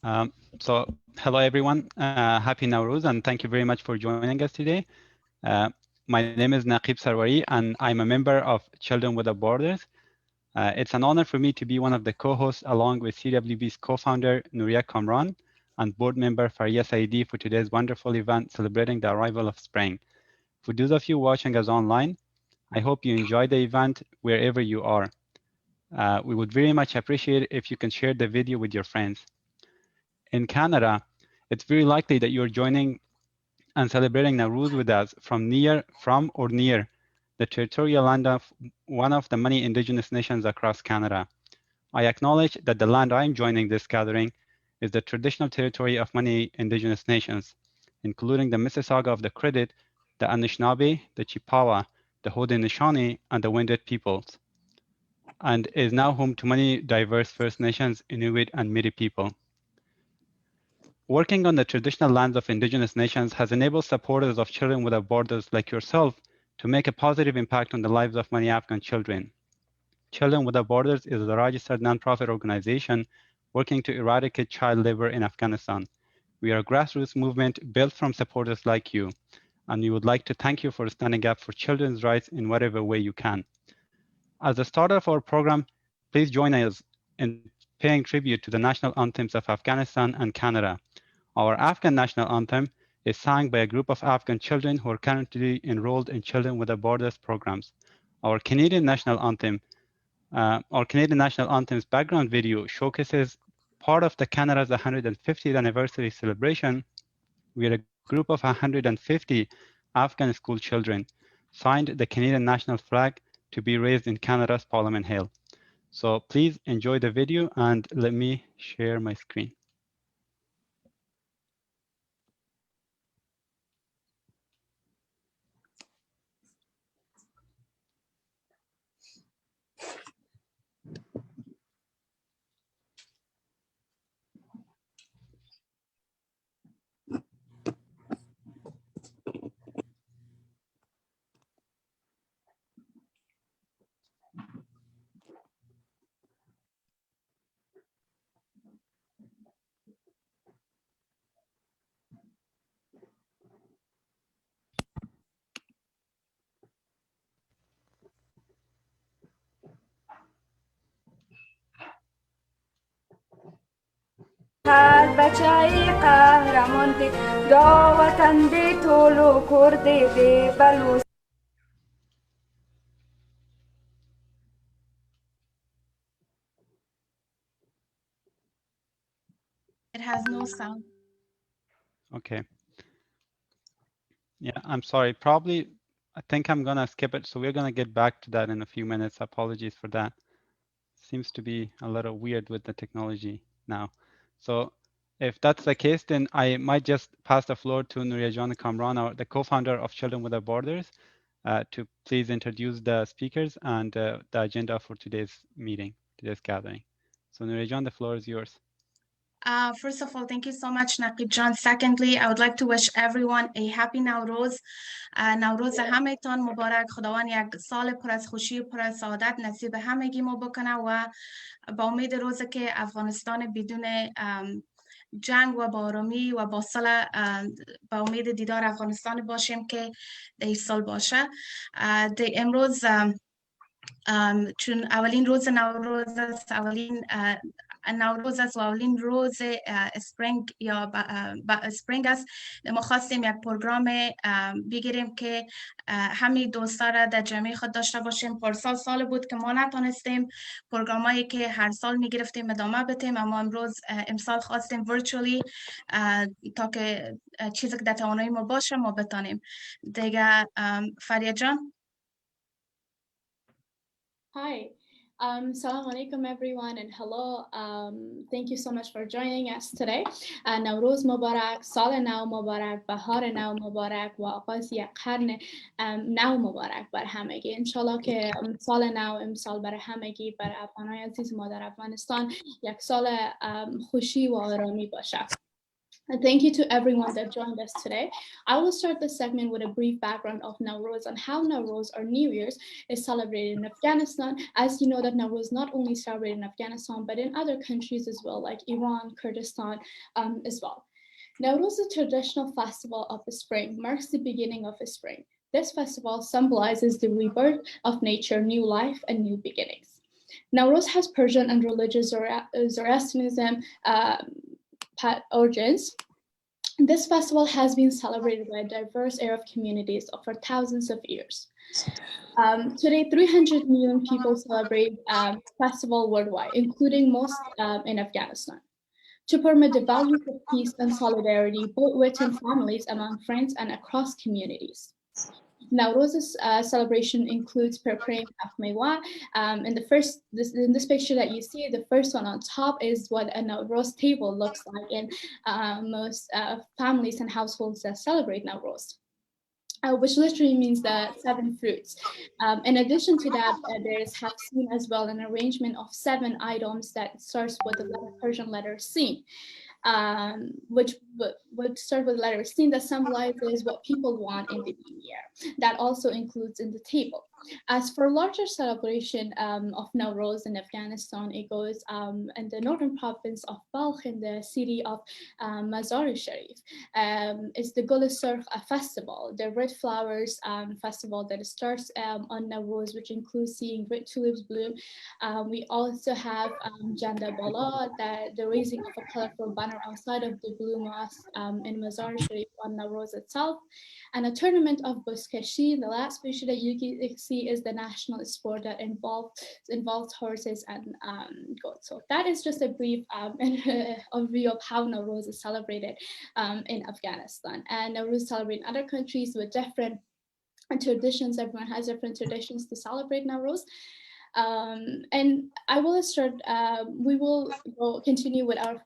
So hello everyone, happy Nowroz, and thank you very much for joining us today. My name is Naqib Sarwary and I'm a member of Children Without Borders. It's an honor for me to be one of the co-hosts along with CWB's co-founder Nooria Kamran and board member Fariah Saidi for today's wonderful event celebrating the arrival of spring. For those of you watching us online, I hope you enjoy the event wherever you are. We would very much appreciate it if you can share the video with your friends. In Canada, it's very likely that you're joining and celebrating Nowroz with us from or near the territorial land of one of the many Indigenous nations across Canada. I acknowledge that the land I'm joining this gathering is the traditional territory of many Indigenous nations, including the Mississauga of the Credit, the Anishinaabe, the Chippewa, the Haudenosaunee, and the Wendat peoples, and is now home to many diverse First Nations, Inuit, and Métis people. Working on the traditional lands of Indigenous nations has enabled supporters of Children Without Borders like yourself to make a positive impact on the lives of many Afghan children. Children Without Borders is a registered nonprofit organization working to eradicate child labor in Afghanistan. We are a grassroots movement built from supporters like you, and we would like to thank you for standing up for children's rights in whatever way you can. As the start of our program, please join us in paying tribute to the national anthems of Afghanistan and Canada. Our Afghan national anthem is sung by a group of Afghan children who are currently enrolled in Children Without Borders programs. Our Canadian national anthem's background video showcases part of the Canada's 150th anniversary celebration, where a group of 150 Afghan school children signed the Canadian national flag to be raised in Canada's Parliament Hill. So please enjoy the video and let me share my screen. بچه‌ای قهرمان دی دا وطن دی طولو کردی دی بلوس. It has no sound. Okay. Yeah, I'm sorry. Probably, I think I'm gonna skip it. So we're gonna get back to that in a few minutes. Apologies for that. Seems to be a little weird with the technology now. So if that's the case, then I might just pass the floor to Nooria Kamran, the co-founder of Children Without Borders, to please introduce the speakers and the agenda for today's meeting, today's gathering. So Nooria, the floor is yours. First of all, thank you so much, Naqib John. Secondly, I would like to wish everyone a happy Nowroz. نوروز همه‌تان مبارک. خداوند یک سال پر از خوشی و پر از سعادت نصیب همگی ما بکنه و با امید روزی که افغانستان بدون جنگ و با آرامی و با صلح با امید دیدار افغانستان باشیم که در این سال باشه. امروز چون اولین روز نوروز است، نوروز است و اولین روز اسپرینگ یا اسپرینگ است، ما خواستیم یک پروگرام بگیریم که همه دوستا را در جمعی خود داشته باشیم. پارسال سال بود که ما نتونستیم پروگرامایی که هر سال میگرفتیم ادامه بدیم، اما امسال خواستیم ورچولی تا که چیزی که در توانایی ما باشه ما بتانیم دیگه. فریا جان. Hi, Assalamu alaikum everyone and hello. Thank you so much for joining us today. Nowroz Mubarak, Sal Naw Mubarak, Bahar Naw Mubarak و آغاز یک قرن نو مبارک بر همگی. انشالله که سال نو امسال بر همگی، بر افغانای عزیز ما در افغانستان یک سال خوشی و آرامی باشه. And thank you to everyone that joined us today. I will start the segment with a brief background of Nowroz and how Nowroz, or New Year's, is celebrated in Afghanistan. As you know, that Nowroz is not only celebrated in Afghanistan, but in other countries as well, like Iran, Kurdistan as well. Nowroz is a traditional festival of the spring, marks the beginning of the spring. This festival symbolizes the rebirth of nature, new life, and new beginnings. Nowroz has Persian and religious Zoroastrianism origins. This festival has been celebrated by a diverse Arab communities for thousands of years. Today, 300 million people celebrate festival worldwide, including most in Afghanistan, to promote the values of peace and solidarity, both within families, among friends, and across communities. Nowroz's celebration includes preparing Afmewa. In this picture that you see, the first one on top is what a Nowroz table looks like in most families and households that celebrate Nowroz. Which literally means the 7 fruits. In addition to that, there is hafsin as well, an arrangement of 7 items that starts with the Persian letter sin. Which would start with the letter sin, that symbolizes what people want in the new year. That also includes in the table. As for larger celebration of Nowroz in Afghanistan, it goes in the northern province of Balkh, in the city of Mazar-e-Sharif. It's the Gul-e-Surkh festival, the red flowers festival that starts on Nowroz, which includes seeing red tulips bloom. We also have Janda Bala, the raising of a colorful banner outside of the Blue Mosque in Mazar-e-Sharif on Nowroz itself, and a tournament of Buzkashi. The last picture that you can see is the national sport that involves horses and goats. So that is just a brief overview of how Nowroz is celebrated in Afghanistan. And Nowroz is celebrated in other countries with different traditions. Everyone has different traditions to celebrate Nowroz. And I will start, we will continue with our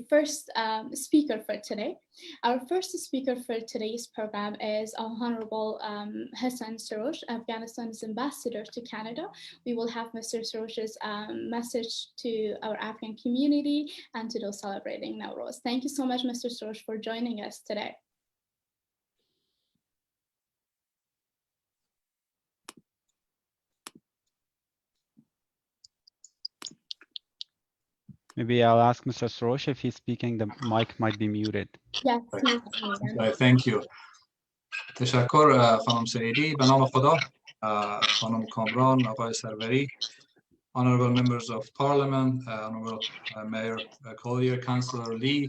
first speaker for today. Our first speaker for today's program is Honorable Hassan Soroosh, Afghanistan's ambassador to Canada. We will have Mr. Soroosh's message to our Afghan community and to those celebrating Nowroz. Thank you so much, Mr. Soroosh, for joining us today. Maybe I'll ask Mr. Soroosh if he's speaking, the mic might be muted. Yes. Thank you. تشکر خانم سعیدی. به نام خدا. خانم کامران، آقای سروری, honorable members of parliament, honorable Mayor Collier, Councillor Lee,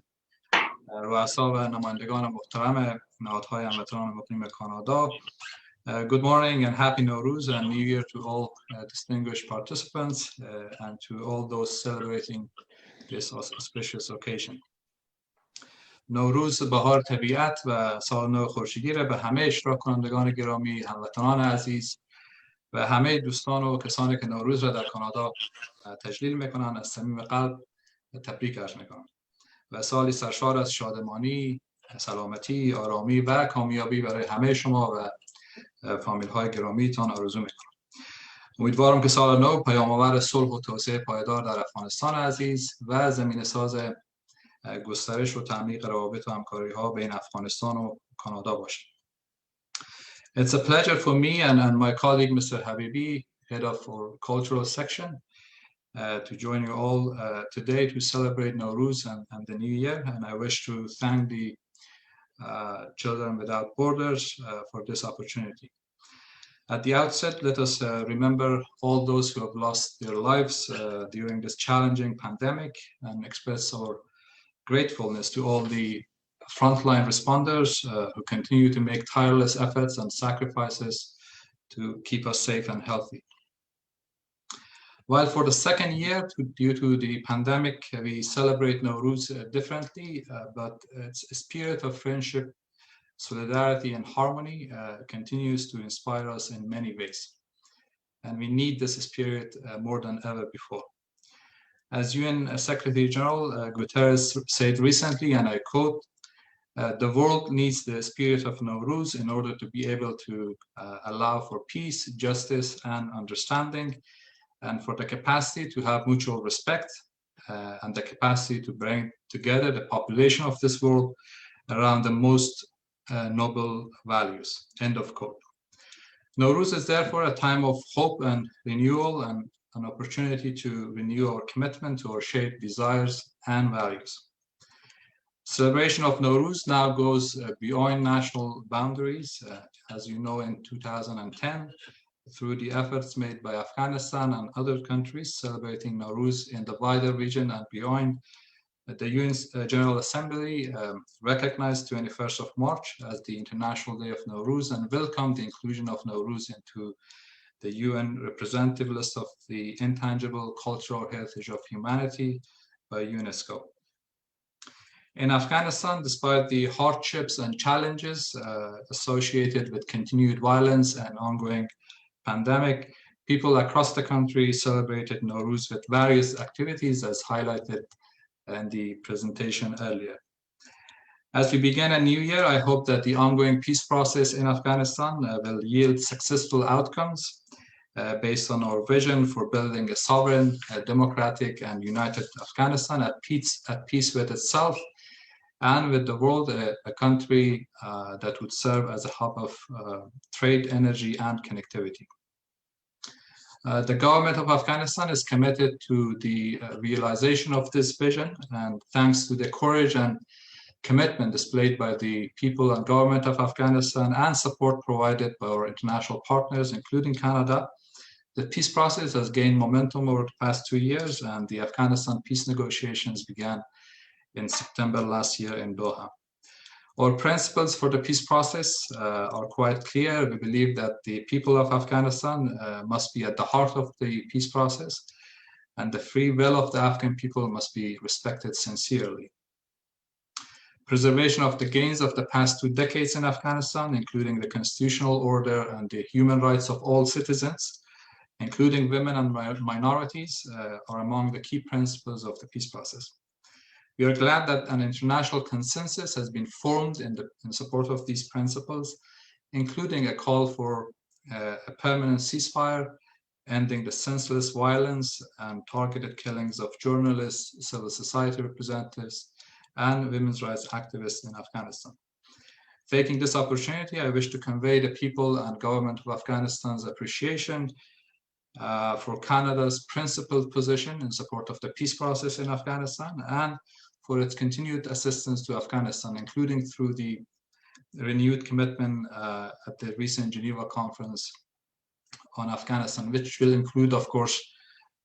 رؤسا و نمایندگان محترم نهادهای هموطنان مقیم کانادا. Good morning and happy Nowroz and New Year to all distinguished participants and to all those celebrating this auspicious occasion. نوروز بهار طبیعت و سال نو خورشیدی را به همه اشتراک کنندگان گرامی، هموطنان عزیز و همه دوستان و کسانی که نوروز را در کانادا تجلیل میکنند از صمیم قلب تبریک عرض میکنم و سالی سرشار از شادمانی، سلامتی، آرامی و کامیابی برای همه شما و فامیل های گرامیتان آرزو میکنم. امیدوارم که سال نو پیام‌آور صلح و توسعه پایدار در افغانستان عزیز و زمینه ساز گسترش و تعمیق روابط و همکاری‌ها بین افغانستان و کانادا باشد. It's a pleasure for me and my colleague Mr. Habibi, head of our cultural section, to join you all today to celebrate Nowroz and the New Year, and I wish to thank the Children Without Borders for this opportunity. At the outset, let us remember all those who have lost their lives during this challenging pandemic and express our gratefulness to all the frontline responders who continue to make tireless efforts and sacrifices to keep us safe and healthy. While for the second year, due to the pandemic, we celebrate Nowroz differently, but its spirit of friendship, solidarity, and harmony continues to inspire us in many ways. And we need this spirit more than ever before. As UN Secretary General Guterres said recently, and I quote, the world needs the spirit of Nowroz in order to be able to allow for peace, justice, and understanding, and for the capacity to have mutual respect and the capacity to bring together the population of this world around the most noble values. End of quote. Nowroz is therefore a time of hope and renewal, and an opportunity to renew our commitment to our shared desires and values. Celebration of Nowroz now goes beyond national boundaries. As you know, in 2010, through the efforts made by Afghanistan and other countries celebrating Nowroz in the wider region and beyond, the UN's General Assembly recognized 21st of March as the International Day of Nowroz and welcomed the inclusion of Nowroz into the UN representative list of the intangible cultural heritage of humanity by UNESCO. In Afghanistan, despite the hardships and challenges associated with continued violence and ongoing pandemic, people across the country celebrated Nowroz with various activities as highlighted in the presentation earlier. As we begin a new year, I hope that the ongoing peace process in Afghanistan will yield successful outcomes based on our vision for building a sovereign, democratic, and united Afghanistan at peace with itself and with the world, a country that would serve as a hub of trade, energy, and connectivity. The government of Afghanistan is committed to the realization of this vision, and thanks to the courage and commitment displayed by the people and government of Afghanistan and support provided by our international partners, including Canada, the peace process has gained momentum over the past 2 years, and the Afghanistan peace negotiations began in September last year in Doha. Our principles for the peace process are quite clear. We believe that the people of Afghanistan must be at the heart of the peace process, and the free will of the Afghan people must be respected sincerely. Preservation of the gains of the past 2 decades in Afghanistan, including the constitutional order and the human rights of all citizens, including women and minorities, are among the key principles of the peace process. We are glad that an international consensus has been formed in support of these principles, including a call for a permanent ceasefire, ending the senseless violence and targeted killings of journalists, civil society representatives, and women's rights activists in Afghanistan. Taking this opportunity, I wish to convey the people and government of Afghanistan's appreciation for Canada's principled position in support of the peace process in Afghanistan and for its continued assistance to Afghanistan, including through the renewed commitment at the recent Geneva conference on Afghanistan, which will include, of course,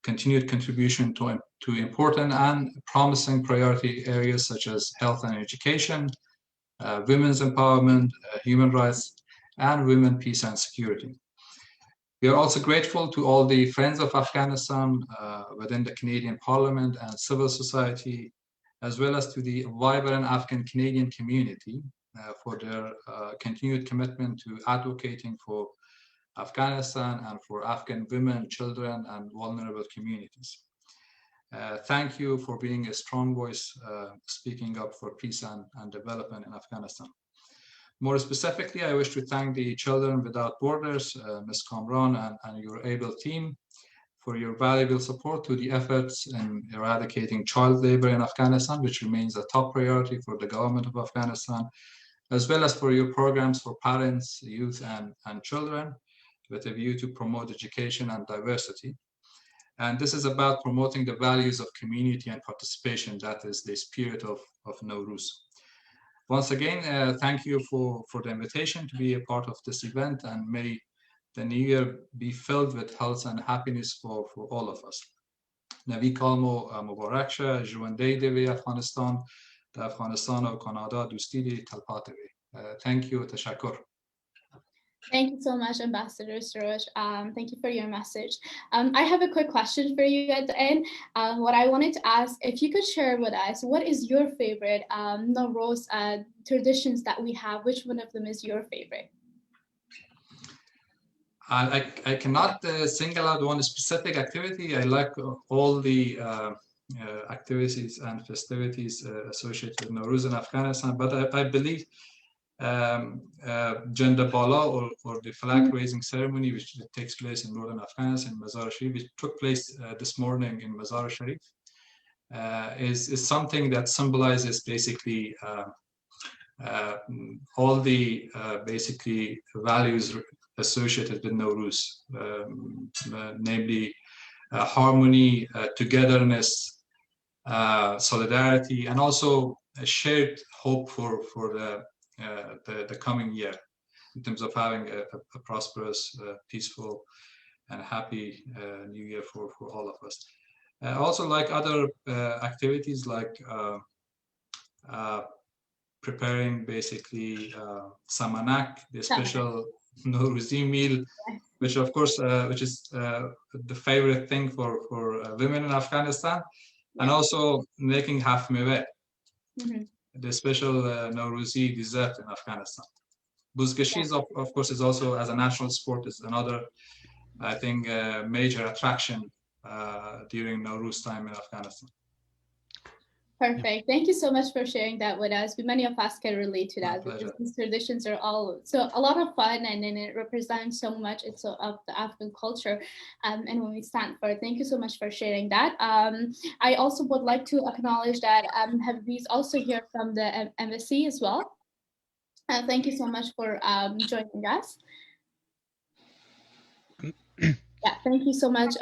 continued contribution to important and promising priority areas such as health and education, women's empowerment, human rights, and women, peace, and security. We are also grateful to all the friends of Afghanistan within the Canadian Parliament and civil society, as well as to the vibrant Afghan Canadian community for their continued commitment to advocating for Afghanistan and for Afghan women, children, and vulnerable communities. Thank you for being a strong voice speaking up for peace and development in Afghanistan. More specifically, I wish to thank the Children Without Borders, Ms. Kamran, and your able team for your valuable support to the efforts in eradicating child labor in Afghanistan, which remains a top priority for the government of Afghanistan, as well as for your programs for parents, youth, and children, with a view to promote education and diversity. And this is about promoting the values of community and participation. That is the spirit of Nowroz. Once again, thank you for the invitation to be a part of this event, and may the new year be filled with health and happiness for all of us. Navi Kalmo Mubarak Shah, Juandei Devi Afghanistan, Afghanistan or Canada, Dustidi Talpatevi. Thank you, Tashakur. Thank you so much, Ambassador Soroosh. Thank you for your message. I have a quick question for you at the end. What I wanted to ask, if you could share with us, what is your favorite Nowroz traditions that we have? Which one of them is your favorite? I cannot single out one specific activity. I like all the activities and festivities associated with Nowroz in Afghanistan, but I believe Janda Bala or the flag raising ceremony, which takes place in northern Afghanistan in Mazar Sharif, which took place this morning in Mazar Sharif. is something that symbolizes basically all the basically values associated with Nowroz, namely harmony, togetherness, solidarity, and also a shared hope for the coming year in terms of having a prosperous, peaceful, and happy new year for all of us. Also, like other activities like preparing basically samanak, the special Nowrozi meal, which of course, which is the favorite thing for women in Afghanistan, and also making half meweh, the special Nowrozi dessert in Afghanistan. Buzgashi, of course, is also, as a national sport, is another, I think, major attraction during Nowroz time in Afghanistan. Perfect. Thank you so much for sharing that with us. Many of us can relate to that because these traditions are all so a lot of fun, and then it represents so much of the Afghan culture, and when we stand for it. Thank you so much for sharing that. I also would like to acknowledge that Habib's also here from the embassy as well. Thank you so much for joining us. Yeah, thank you so much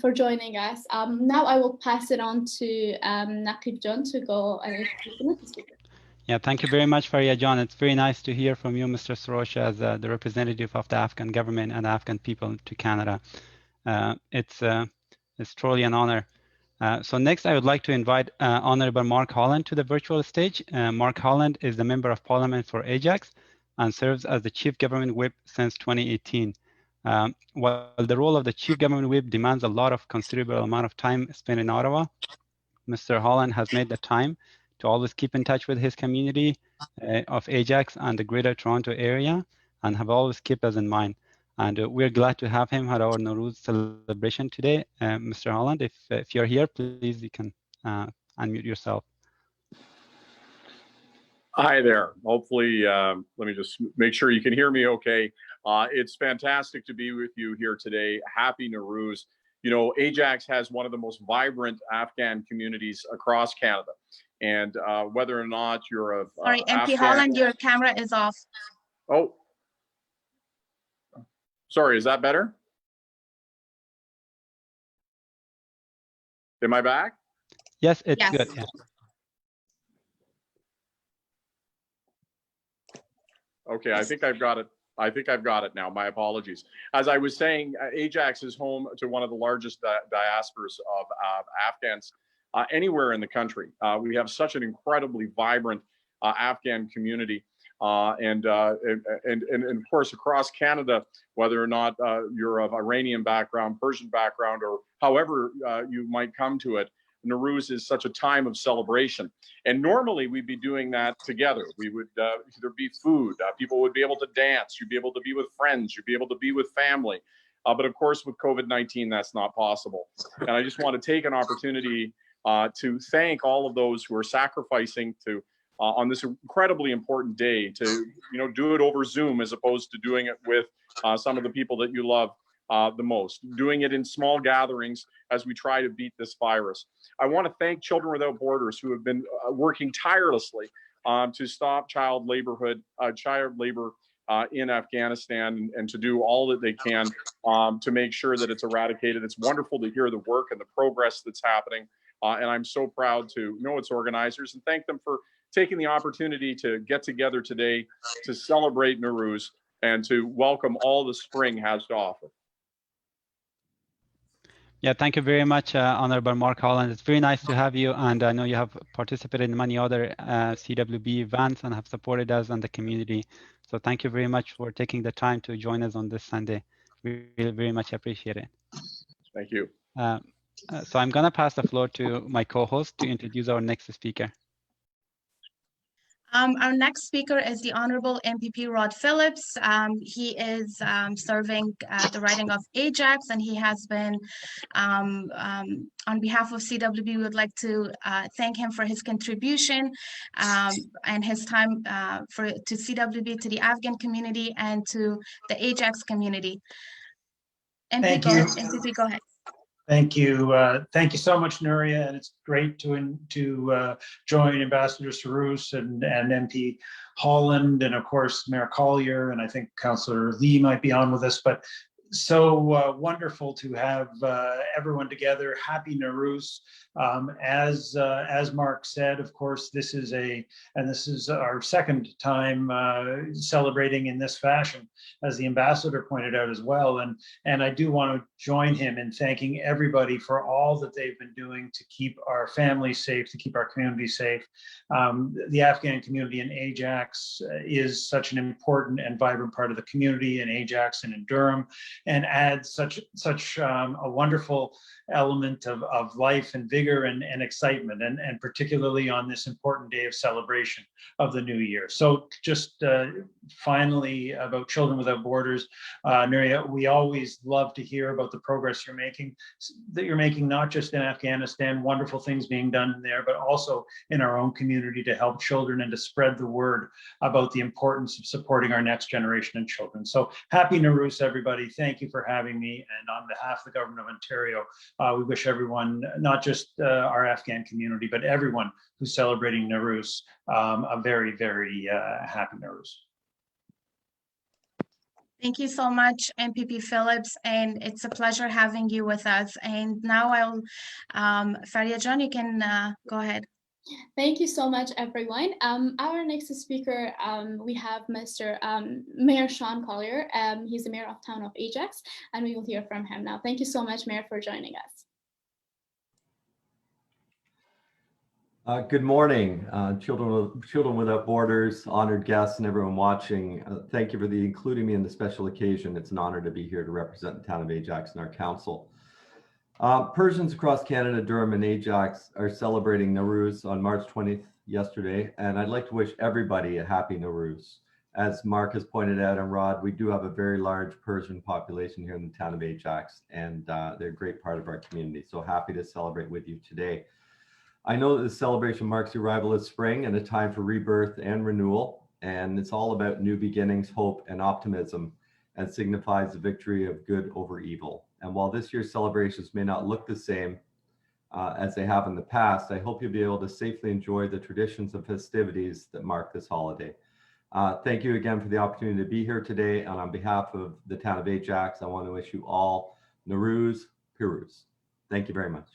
for joining us. Now I will pass it on to Naqib John to go and introduce the next speaker. Yeah, thank you very much, Fariah John. It's very nice to hear from you, Mr. Soroosh, as the representative of the Afghan government and Afghan people to Canada. It's truly an honor. So next, I would like to invite Honorable Mark Holland to the virtual stage. Mark Holland is the Member of Parliament for Ajax and serves as the Chief Government Whip since 2018. While the role of the Chief Government Whip demands a lot of considerable amount of time spent in Ottawa, Mr. Holland has made the time to always keep in touch with his community of Ajax and the Greater Toronto area, and have always kept us in mind. And we're glad to have him at our Nowroz celebration today. Mr. Holland, if you're here, please, you can unmute yourself. Hi there. Hopefully, let me just make sure you can hear me okay. It's fantastic to be with you here today. Happy Nowroz. You know, Ajax has one of the most vibrant Afghan communities across Canada. And whether or not you're a Sorry, MP Afghan... Holland, your camera is off. Oh, sorry, is that better? Am I back? Yes, it's Yes. good. Yeah. Okay, I think I've got it. I think I've got it now. My apologies. As I was saying, Ajax is home to one of the largest diasporas of Afghans anywhere in the country. We have such an incredibly vibrant Afghan community, and of course across Canada, whether or not you're of Iranian background, Persian background, or however you might come to it. Nowroz is such a time of celebration, and normally we'd be doing that together. We would there'd be food, people would be able to dance, you'd be able to be with friends, you'd be able to be with family, but of course with COVID-19 that's not possible. And I just want to take an opportunity to thank all of those who are sacrificing to on this incredibly important day to do it over Zoom as opposed to doing it with some of the people that you love the most, doing it in small gatherings as we try to beat this virus. I want to thank Children Without Borders, who have been working tirelessly to stop child labor in Afghanistan, and to do all that they can to make sure that it's eradicated. It's wonderful to hear the work and the progress that's happening, and I'm so proud to know its organizers and thank them for taking the opportunity to get together today to celebrate Nowroz and to welcome all the spring has to offer. Yeah, thank you very much, Honorable Mark Holland. It's very nice to have you, and I know you have participated in many other CWB events and have supported us and the community. So thank you very much for taking the time to join us on this Sunday. We really very much appreciate it. Thank you. So I'm going to pass the floor to my co-host to introduce our next speaker. Our next speaker is the Honorable MPP Rod Phillips. He is serving the riding of Ajax, and he has been, on behalf of CWB, we would like to thank him for his contribution and his time to CWB, to the Afghan community, and to the Ajax community. Thank you. MPP, go ahead. Thank you. Thank you so much, Nooria, and it's great to join Ambassador Soroosh and MP Holland, and of course Mayor Collier, and I think Councillor Lee might be on with us. But so wonderful to have everyone together. Happy Nowroz. As Mark said, of course, this is our second time celebrating in this fashion, as the ambassador pointed out as well. And I do want to join him in thanking everybody for all that they've been doing to keep our families safe, to keep our community safe. The Afghan community in Ajax is such an important and vibrant part of the community in Ajax and in Durham, and adds such a wonderful element of life and vigor and excitement, and particularly on this important day of celebration of the new year. So just finally, about Children Without Borders, Nooria, we always love to hear about the progress you're making, not just in Afghanistan, wonderful things being done there, but also in our own community to help children and to spread the word about the importance of supporting our next generation of children. So happy Nowroz, everybody. Thank you for having me. And on behalf of the Government of Ontario, we wish everyone, not just our Afghan community, but everyone who's celebrating Nowroz, a very, very happy Nowroz. Thank you so much, MPP Phillips, and it's a pleasure having you with us. And now Fariah John, you can go ahead. Thank you so much, everyone. Our next speaker, we have Mr. Mayor Shaun Collier. He's the mayor of town of Ajax, and we will hear from him now. Thank you so much, Mayor, for joining us. Good morning, Children Without Borders, honored guests, and everyone watching. Thank you for including me in the special occasion. It's an honor to be here to represent the town of Ajax in our council. Persians across Canada, Durham, and Ajax are celebrating Nowroz on March 20th yesterday, and I'd like to wish everybody a happy Nowroz. As Mark has pointed out, and Rod, we do have a very large Persian population here in the town of Ajax, and they're a great part of our community. So happy to celebrate with you today. I know that this celebration marks the arrival of spring and a time for rebirth and renewal, and it's all about new beginnings, hope, and optimism, and signifies the victory of good over evil. And while this year's celebrations may not look the same as they have in the past, I hope you'll be able to safely enjoy the traditions and festivities that mark this holiday. Thank you again for the opportunity to be here today, and on behalf of the town of Ajax, I want to wish you all Nowroz Piruz. Thank you very much.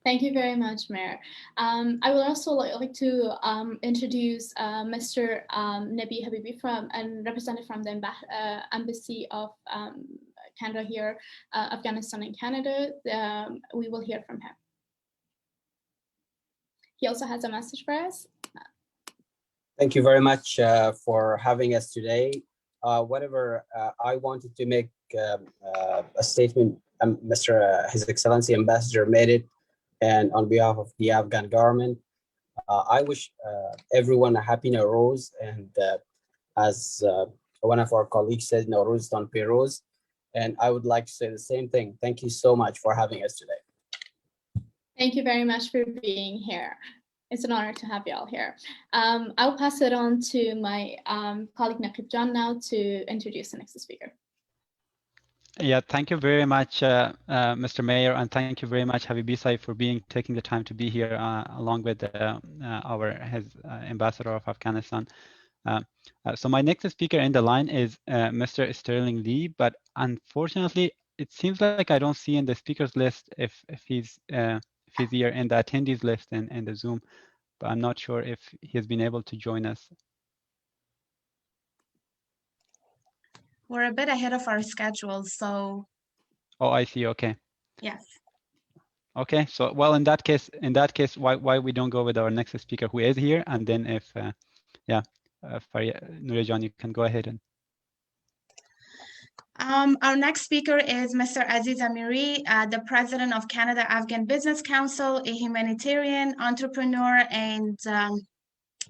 Thank you very much, Mayor. I would also like to introduce Mr. Nabi Habibi, and representative from the Embassy of Canada here, Afghanistan and Canada. We will hear from him. He also has a message for us. Thank you very much for having us today. I wanted to make a statement. His Excellency Ambassador made it. And on behalf of the Afghan government, I wish everyone a happy Nowroz. And as one of our colleagues said, Nowroz ton Piruz. And I would like to say the same thing. Thank you so much for having us today. Thank you very much for being here. It's an honor to have you all here. I'll pass it on to my colleague Naqib John now to introduce the next speaker. Yeah, thank you very much, Mr. Mayor, and thank you very much, Habibi Sai, for taking the time to be here along with his ambassador of Afghanistan. So my next speaker in the line is Mr. Sterling Lee, but unfortunately, it seems like I don't see in the speakers list if he's here in the attendees list in the Zoom, but I'm not sure if he has been able to join us. We're a bit ahead of our schedule, so. Oh, I see. Okay. Yes. Okay. So, well, in that case, why we don't go with our next speaker who is here, and then if, Nooria John, you can go ahead and. Our next speaker is Mr. Aziz Amiri, the president of Canada Afghan Business Council, a humanitarian entrepreneur, and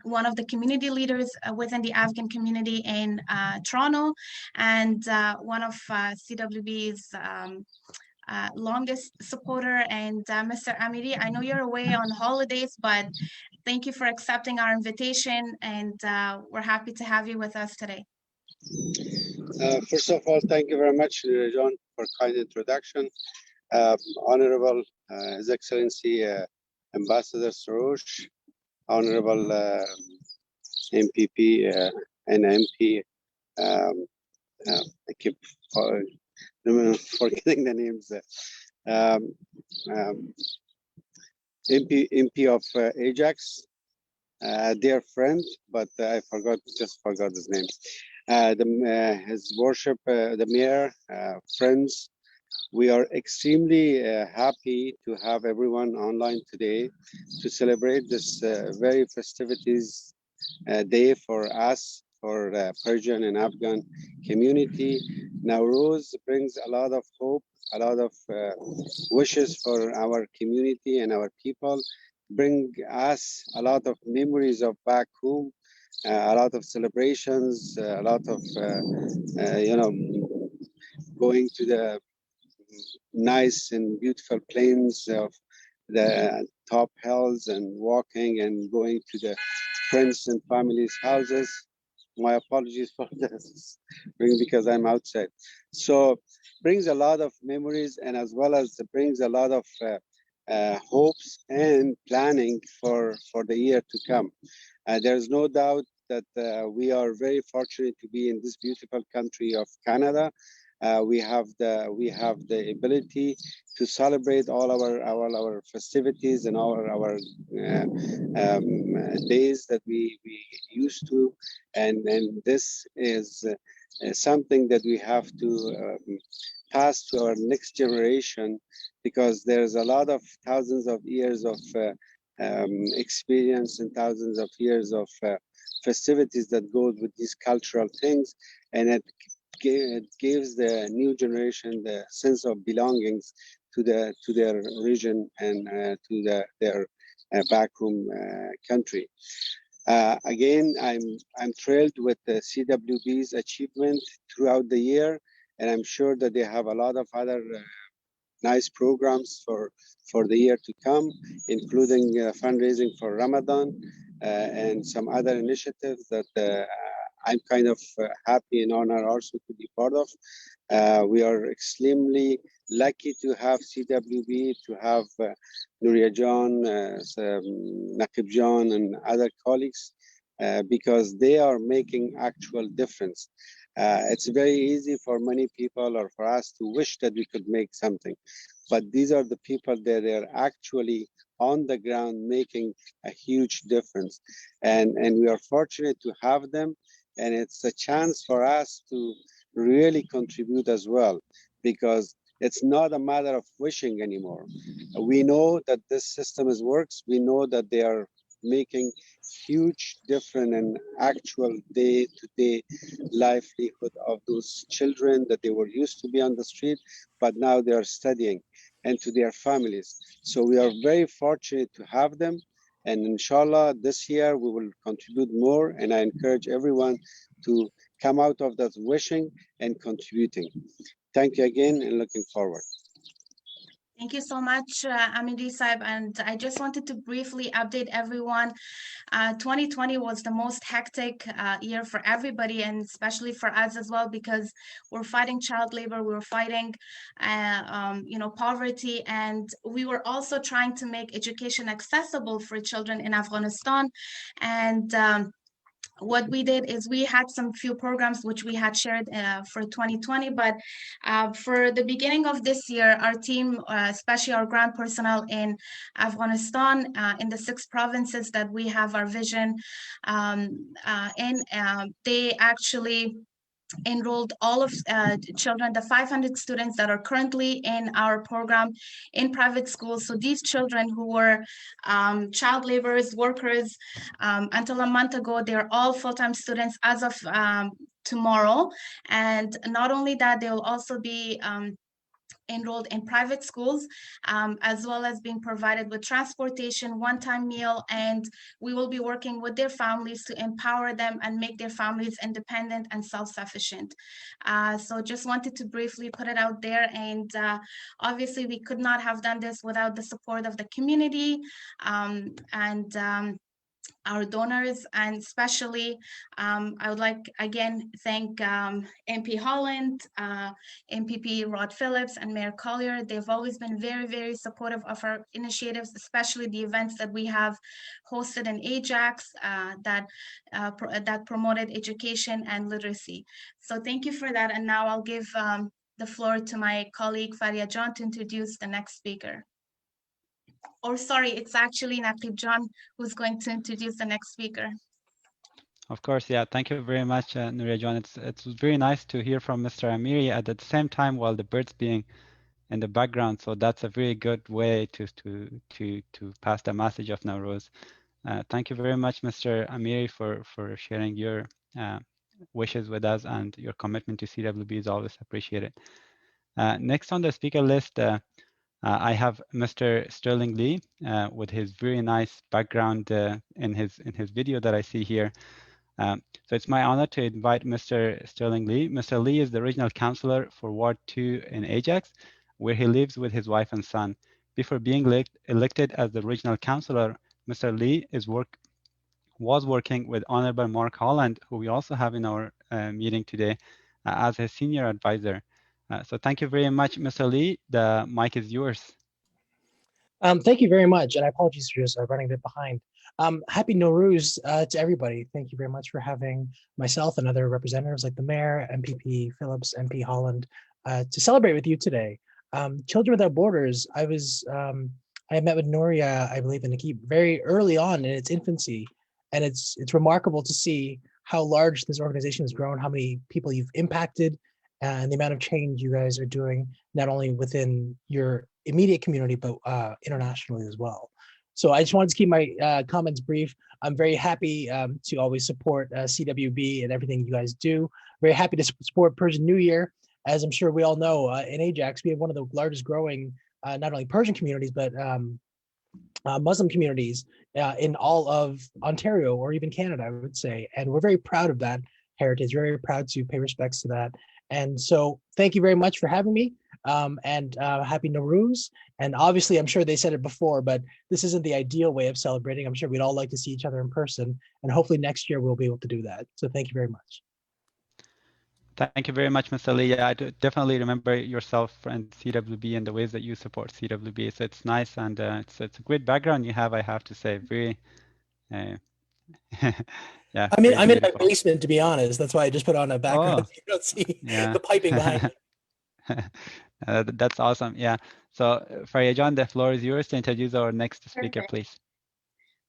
one of the community leaders within the Afghan community in Toronto, and one of CWB's longest supporter. And Mr. Amiri, I know you're away on holidays, but thank you for accepting our invitation, and we're happy to have you with us today. First of all, thank you very much, John, for kind introduction. Honorable His Excellency Ambassador Soroosh, Honorable MPP and MP. I keep forgetting the names. MP of Ajax, dear friend, but I just forgot his name. His worship, the mayor, friends. We are extremely happy to have everyone online today to celebrate this very festivities day for us, for the Persian and Afghan community. Nowroz brings a lot of hope, a lot of wishes for our community and our people, bring us a lot of memories of back home, a lot of celebrations, a lot of, going to the nice and beautiful plains of the top hills and walking and going to the friends and families' houses. My apologies for this, because I'm outside. So brings a lot of memories, and as well as brings a lot of hopes and planning for the year to come. There's no doubt that we are very fortunate to be in this beautiful country of Canada. We have the ability to celebrate all our festivities and all our days that we used to, and this is something that we have to pass to our next generation, because there's a lot of thousands of years of experience and thousands of years of festivities that go with these cultural things, and it gives the new generation the sense of belongings to their region and to their back home country. Again, I'm thrilled with the CWB's achievement throughout the year, and I'm sure that they have a lot of other nice programs for the year to come, including fundraising for Ramadan and some other initiatives that I'm kind of happy and honored also to be part of. We are extremely lucky to have CWB, to have Nooria John, Naqib John, and other colleagues, because they are making actual difference. It's very easy for many people or for us to wish that we could make something, but these are the people that are actually on the ground making a huge difference, and we are fortunate to have them. And it's a chance for us to really contribute as well, because it's not a matter of wishing anymore. We know that this system works. We know that they are making huge difference in actual day-to-day livelihood of those children that they were used to be on the street, but now they are studying, and to their families. So we are very fortunate to have them. And inshallah, this year we will contribute more, and I encourage everyone to come out of that wishing and contributing. Thank you again, and looking forward. Thank you so much, Amiri Saib. And I just wanted to briefly update everyone. 2020 was the most hectic year for everybody, and especially for us as well, because we're fighting child labor, we were fighting, poverty, and we were also trying to make education accessible for children in Afghanistan. And what we did is we had some few programs which we had shared for 2020, but for the beginning of this year, our team, especially our ground personnel in Afghanistan, in the 6 provinces that we have our vision they actually enrolled all of children, the 500 students that are currently in our program in private schools. So these children who were child laborers, workers, until a month ago, they're all full-time students as of tomorrow. And not only that, they will also be enrolled in private schools, as well as being provided with transportation, one-time meal, and we will be working with their families to empower them and make their families independent and self-sufficient. So just wanted to briefly put it out there, and obviously we could not have done this without the support of the community, our donors, and especially I would like again thank MP Holland, MPP Rod Phillips, and Mayor Collier. They've always been very, very supportive of our initiatives, especially the events that we have hosted in Ajax that promoted education and literacy. So thank you for that. And now I'll give the floor to my colleague Fariah John to introduce the next speaker. Or sorry, it's actually Naqib John who's going to introduce the next speaker. Of course, yeah. Thank you very much, Nooria John. It's very nice to hear from Mr. Amiri at the same time while the birds being in the background. So that's a very good way to pass the message of Nawroz. Thank you very much, Mr. Amiri, for sharing your wishes with us, and your commitment to CWB is always appreciated. Next on the speaker list, I have Mr. Sterling Lee with his very nice background in his video that I see here. So it's my honor to invite Mr. Sterling Lee. Mr. Lee is the regional councillor for Ward 2 in Ajax, where he lives with his wife and son. Before being elected as the regional councillor, Mr. Lee was working with Honorable Mark Holland, who we also have in our meeting today, as his senior advisor. So thank you very much, Mr. Lee. The mic is yours. Thank you very much, and I apologize for just running a bit behind. Happy Nowroz to everybody. Thank you very much for having myself and other representatives like the mayor, MPP Phillips, MP Holland, to celebrate with you today. Children Without Borders, I had met with Nooria, I believe, in Naqib very early on in its infancy, and it's remarkable to see how large this organization has grown, how many people you've impacted, and the amount of change you guys are doing, not only within your immediate community, but internationally as well. So I just wanted to keep my comments brief. I'm very happy to always support CWB and everything you guys do. Very happy to support Persian New Year. As I'm sure we all know, in Ajax, we have one of the largest growing, not only Persian communities, but Muslim communities in all of Ontario or even Canada, I would say. And we're very proud of that heritage, very proud to pay respects to that. And so thank you very much for having me, and happy Nowroz. And obviously, I'm sure they said it before, but this isn't the ideal way of celebrating. I'm sure we'd all like to see each other in person, and hopefully next year we'll be able to do that. So thank you very much. Thank you very much, Mr. Lee. Yeah, I definitely remember yourself and CWB and the ways that you support CWB. So it's nice, and it's a great background you have, I have to say. Very, yeah. I'm in my basement, to be honest. That's why I just put on a background. Oh, so you don't see yeah. the piping behind me. That's awesome. Yeah. So Fariah John, the floor is yours to introduce our next speaker, Perfect. please.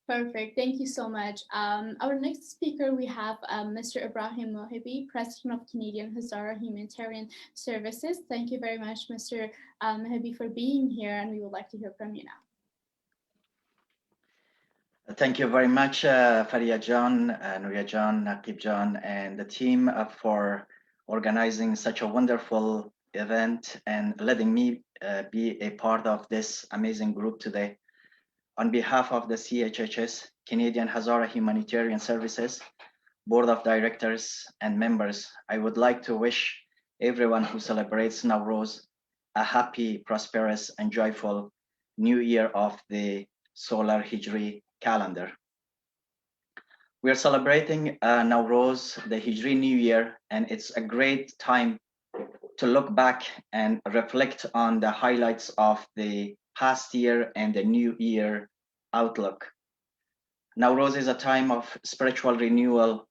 Perfect. Thank you so much. Our next speaker, we have Mr. Ibrahim Mohibi, President of Canadian Hazara Humanitarian Services. Thank you very much, Mr. Mohibi, for being here, and we would like to hear from you now. Thank you very much, Fariah John, Nooria John, Naqib John, and the team for organizing such a wonderful event and letting me be a part of this amazing group today. On behalf of the CHHS, Canadian Hazara Humanitarian Services, Board of Directors and members, I would like to wish everyone who celebrates Nawroz a happy, prosperous, and joyful new year of the solar Hijri calendar. We are celebrating Nawroz, the Hijri New Year, and it's a great time to look back and reflect on the highlights of the past year and the new year outlook. Nawroz is a time of spiritual renewal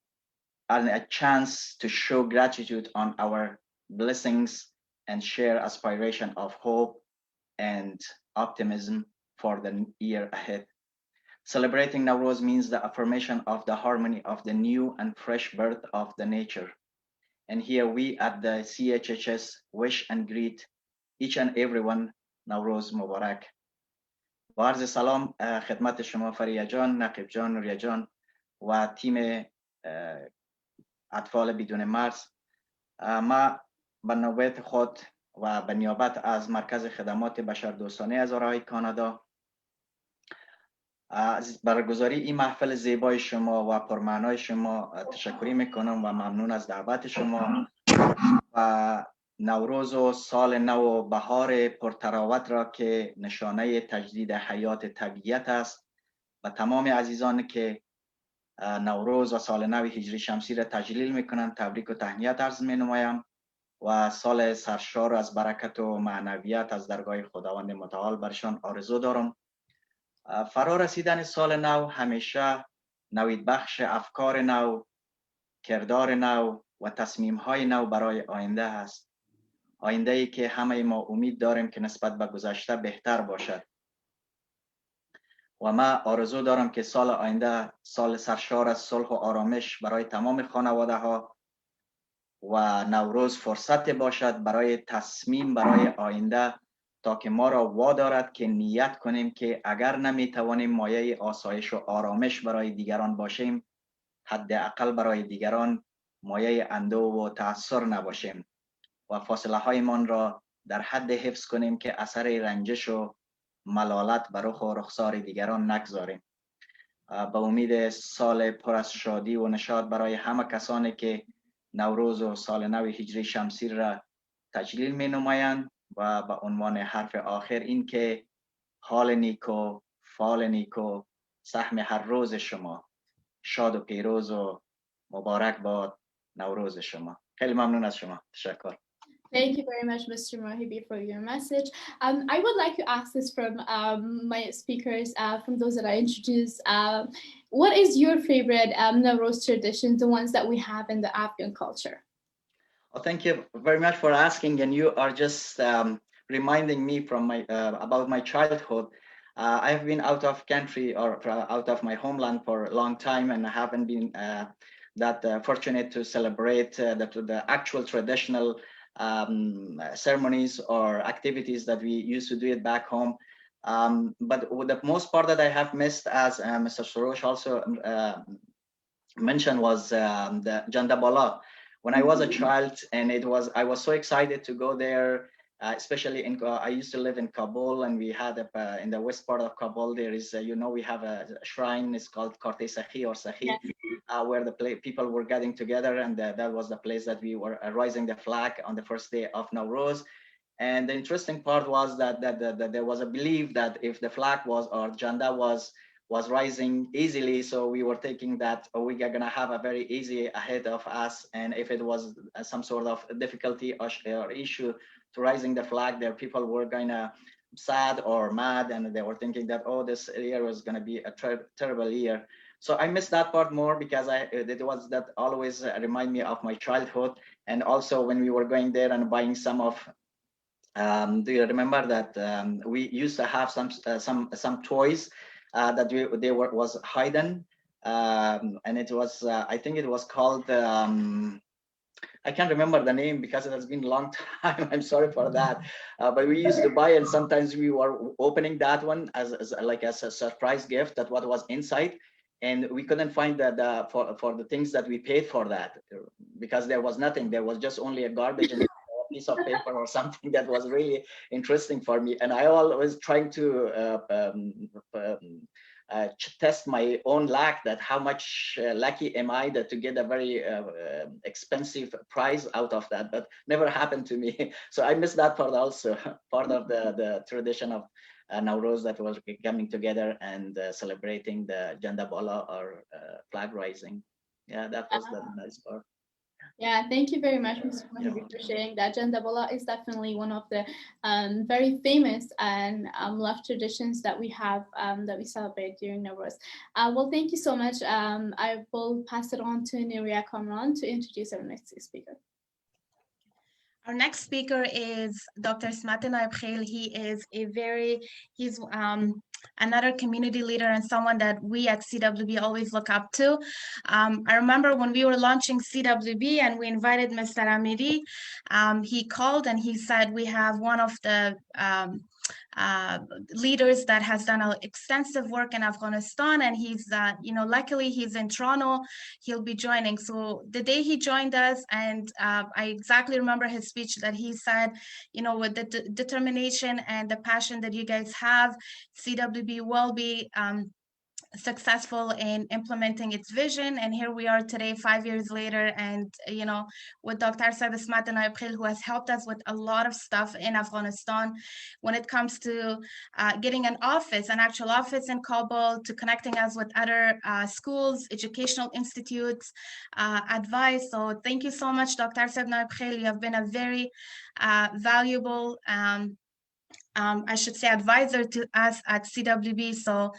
and a chance to show gratitude on our blessings and share aspiration of hope and optimism for the year ahead. Celebrating Nawroz means the affirmation of the harmony of the new and fresh birth of the nature. And here we at the CHHS wish and greet each and everyone Nawroz Mubarak. با عرض سلام خدمت شما فریه جان، نقیب جان، نوریا جان و تیم اطفال بدون مرز. ما به نوبت خود و به نیابت از مرکز خدمات بشردوستانه هزاره‌های کانادا از برگزاری این محفل زیبای شما و پرمعنای شما تشکری میکنم و ممنون از دعوت شما و نوروز و سال نو و بهار پرتراوت را که نشانه تجدید حیات طبیعت است و تمام عزیزان که نوروز و سال نو هجری شمسی را تجلیل میکنم. تبریک و تهنیت عرض می نمایم و سال سرشار از برکت و معنویت از درگاه خداوند متعال برشان آرزو دارم. فرا رسیدن سال نو همیشه نوید بخش افکار نو، کردار نو و تصمیم های نو برای آینده است. آینده ای که همه ما امید داریم که نسبت به گذشته بهتر باشد و من آرزو دارم که سال آینده سال سرشار از صلح و آرامش برای تمام خانواده ها و نوروز فرصت باشد برای تصمیم برای آینده، تا که ما را وادارد که نیت کنیم که اگر نمیتوانیم مایه آسایش و آرامش برای دیگران باشیم، حداقل برای دیگران مایه اندوه و تأثیر نباشیم و فاصله هایمان را در حد حفظ کنیم که اثر رنجش و ملالت بر رخ و رخسار دیگران نگذاریم. به امید سال پر از شادی و نشاط برای همه کسانی که نوروز و سال نو هجری شمسی را تجلیل می نمایند و به عنوان حرف آخر این که حال نیکو، فال نیکو، سهم هر روز شما، شاد و پیروز و مبارک باد نوروز شما. خیلی ممنون از شما. تشکر. Thank you very much, Mr. Mohibi, for your message. I would like to ask this from my speakers, from those that I introduced. What is your favorite Nowroz tradition, the ones that we have in the Afghan culture? Well, thank you very much for asking. And you are just reminding me from my about my childhood. I have been out of country or out of my homeland for a long time, and I haven't been that fortunate to celebrate the actual traditional ceremonies or activities that we used to do it back home. But the most part that I have missed, as Mr. Soroosh also mentioned, was the Jandabala. When I was a child, and I was so excited to go there, especially I used to live in Kabul, and we had in the west part of Kabul, there is, we have a shrine, it's called Karte Sakhi or Sakhi, where the people were getting together, and that was the place that we were raising the flag on the first day of Nowroz. And the interesting part was that there was a belief that if the flag was, or Janda was rising easily, so we were thinking that we are going to have a very easy ahead of us, and if it was some sort of difficulty or issue to raising the flag, there people were going to sad or mad, and they were thinking that, oh, this year was going to be a terrible year. So I miss that part more, because it was that always remind me of my childhood. And also when we were going there and buying some of do you remember that we used to have some toys that was hidden, and it was I think it was called I can't remember the name because it has been a long time. I'm sorry for that. But we used to buy, and sometimes we were opening that one as a surprise gift, that what was inside. And we couldn't find for the things that we paid for that, because there was nothing. There was just only a garbage and a piece of paper or something that was really interesting for me. And I always trying to test my own luck, that how much lucky am I to get a very expensive prize out of that, but never happened to me. So I miss that part also, part of the tradition of Nowroz, that was coming together and celebrating the Janda Bala, or flag raising. Yeah, that was the nice part. Yeah, thank you very much, Mr. Mohibi, for sharing that. Janda Bala is definitely one of the very famous and loved traditions that we have, that we celebrate during Nowroz. Well, thank you so much. I will pass it on to Nooria Kamran to introduce our next speaker. Our next speaker is Dr. Smat Naib Khail. He's another community leader and someone that we at CWB always look up to. I remember when we were launching CWB and we invited Mr. Amiri, he called and he said, we have one of the leaders that has done extensive work in Afghanistan, and he's luckily he's in Toronto. He'll be joining. So the day he joined us, and I exactly remember his speech, that he said, with the determination and the passion that you guys have, CWB will be successful in implementing its vision, and here we are today 5 years later, and you know, with Dr. Saidi Nayib Khil, who has helped us with a lot of stuff in Afghanistan when it comes to getting an actual office in Kabul, to connecting us with other schools, educational institutes, advice. So thank you so much, Dr. Saidi Nayib Khil. You have been a very valuable I should say advisor to us at CWB. So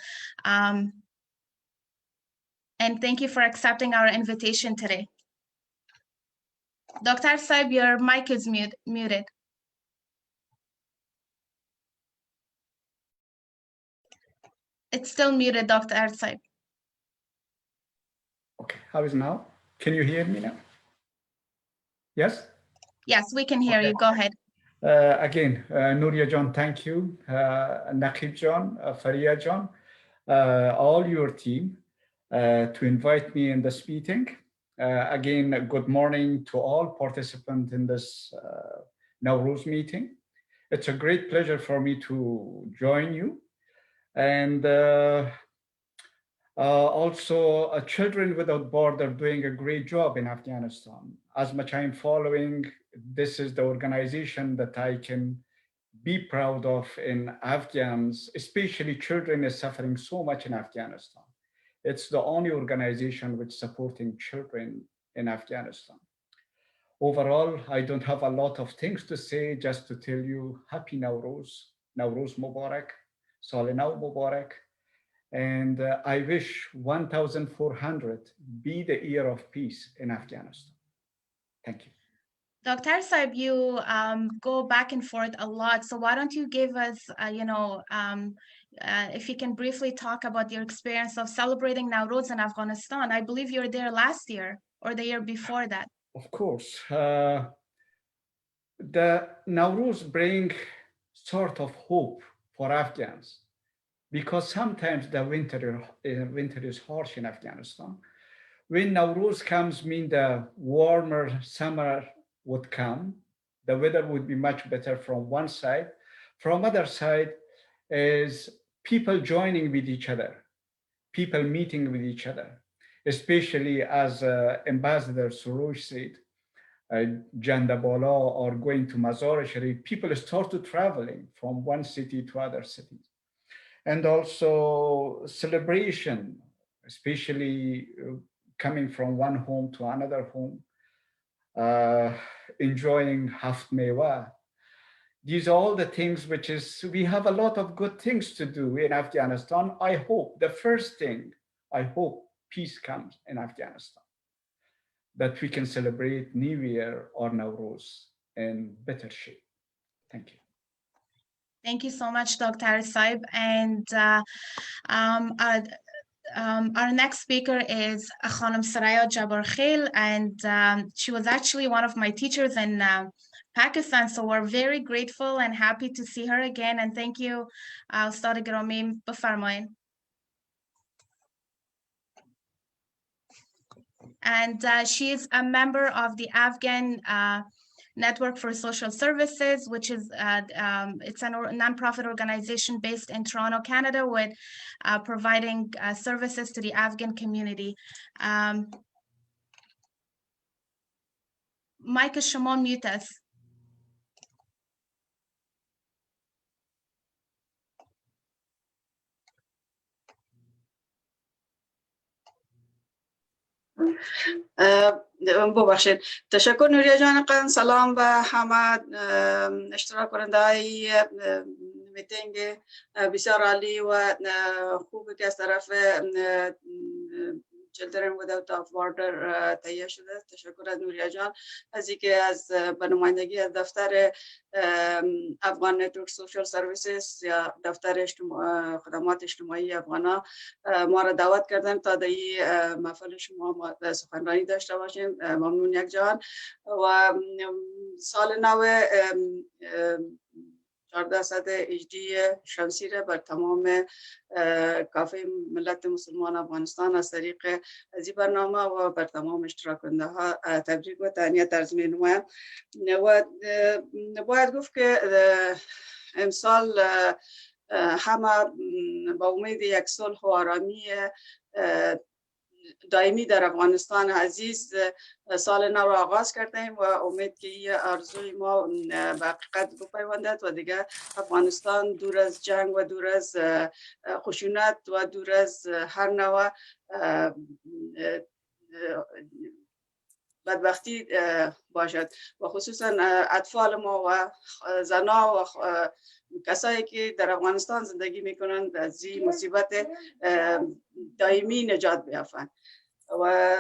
and thank you for accepting our invitation today. Dr. Saib, your mic is muted. It's still muted, Dr. Saib. Okay, how is now? Can you hear me now? Yes? Yes, we can hear you. Go ahead. Again, Nooria John, thank you. Naqib John, Fariah John, all your team to invite me in this meeting. Again, good morning to all participants in this Nowroz meeting. It's a great pleasure for me to join you. And also, Children Without Borders doing a great job in Afghanistan. As much I'm following, this is the organization that I can be proud of in Afghans, especially children is suffering so much in Afghanistan. It's the only organization which is supporting children in Afghanistan. Overall, I don't have a lot of things to say, just to tell you Happy Nowroz, Nowroz Mubarak, Saleh Naw Mubarak. And I wish 1400 be the year of peace in Afghanistan. Thank you. Dr. Saib, you go back and forth a lot. So why don't you give us, if you can briefly talk about your experience of celebrating Nowroz in Afghanistan. I believe you were there last year or the year before that. Of course. The Nowroz bring sort of hope for Afghans, because sometimes the winter is harsh in Afghanistan. When Nowroz comes, mean the warmer summer would come, the weather would be much better from one side. From other side is people joining with each other, people meeting with each other, especially as Ambassador Soroosh said, Jandabola or going to Mazar Sharif, people started traveling from one city to other cities. And also celebration, especially coming from one home to another home, enjoying Haft Mewa. These are all the things which is, we have a lot of good things to do in Afghanistan. I hope, the first thing, I hope peace comes in Afghanistan, that we can celebrate New Year or Nowroz in better shape. Thank you. Thank you so much, Dr. Saib. And our next speaker is Khanum Saraya Jabar Khail, and she was actually one of my teachers in Pakistan. So we're very grateful and happy to see her again. And thank you, Ustad Grami, Bafarmain. And she is a member of the Afghan Network for Social Services, which is it's a nonprofit organization based in Toronto, Canada, with providing services to the Afghan community. Mike Shimon Mutas. ببخشید. تشکر نوریا جان. سلام به همه اشتراک کننده های میتینگ بسیار عالی و خوبی که از طرف Children Without Borders تهیه شده. تشکر از نوریا جان از اینکه از به نمایندگی از دفتر افغان نتورک سوشال سرویسز یا دفتر خدمات اجتماعی افغانا ما را دعوت کردن تا در این محفل شما سخنرانی داشته باشیم. ممنون یک جان. و سال نو 1400 هجری شمسی را بر تمام کافه ملت مسلمان افغانستان از طریق از این برنامه و بر تمام اشتراک کننده ها تبریک و تهنیت عرض می نمایم. و باید گفت که امسال همه با امید یک صلح و آرامی دائمی در افغانستان عزیز سال نو را آغاز کردیم و امید که این آرزوی ما به حقیقت بپیوندد و دیگه افغانستان دور از جنگ و دور از خشونت و دور از هر نوع بدبختی باشد و خصوصا اطفال ما و زنا و کسایی که در افغانستان زندگی میکنند از این مصیبت دائمی نجات بیافند. و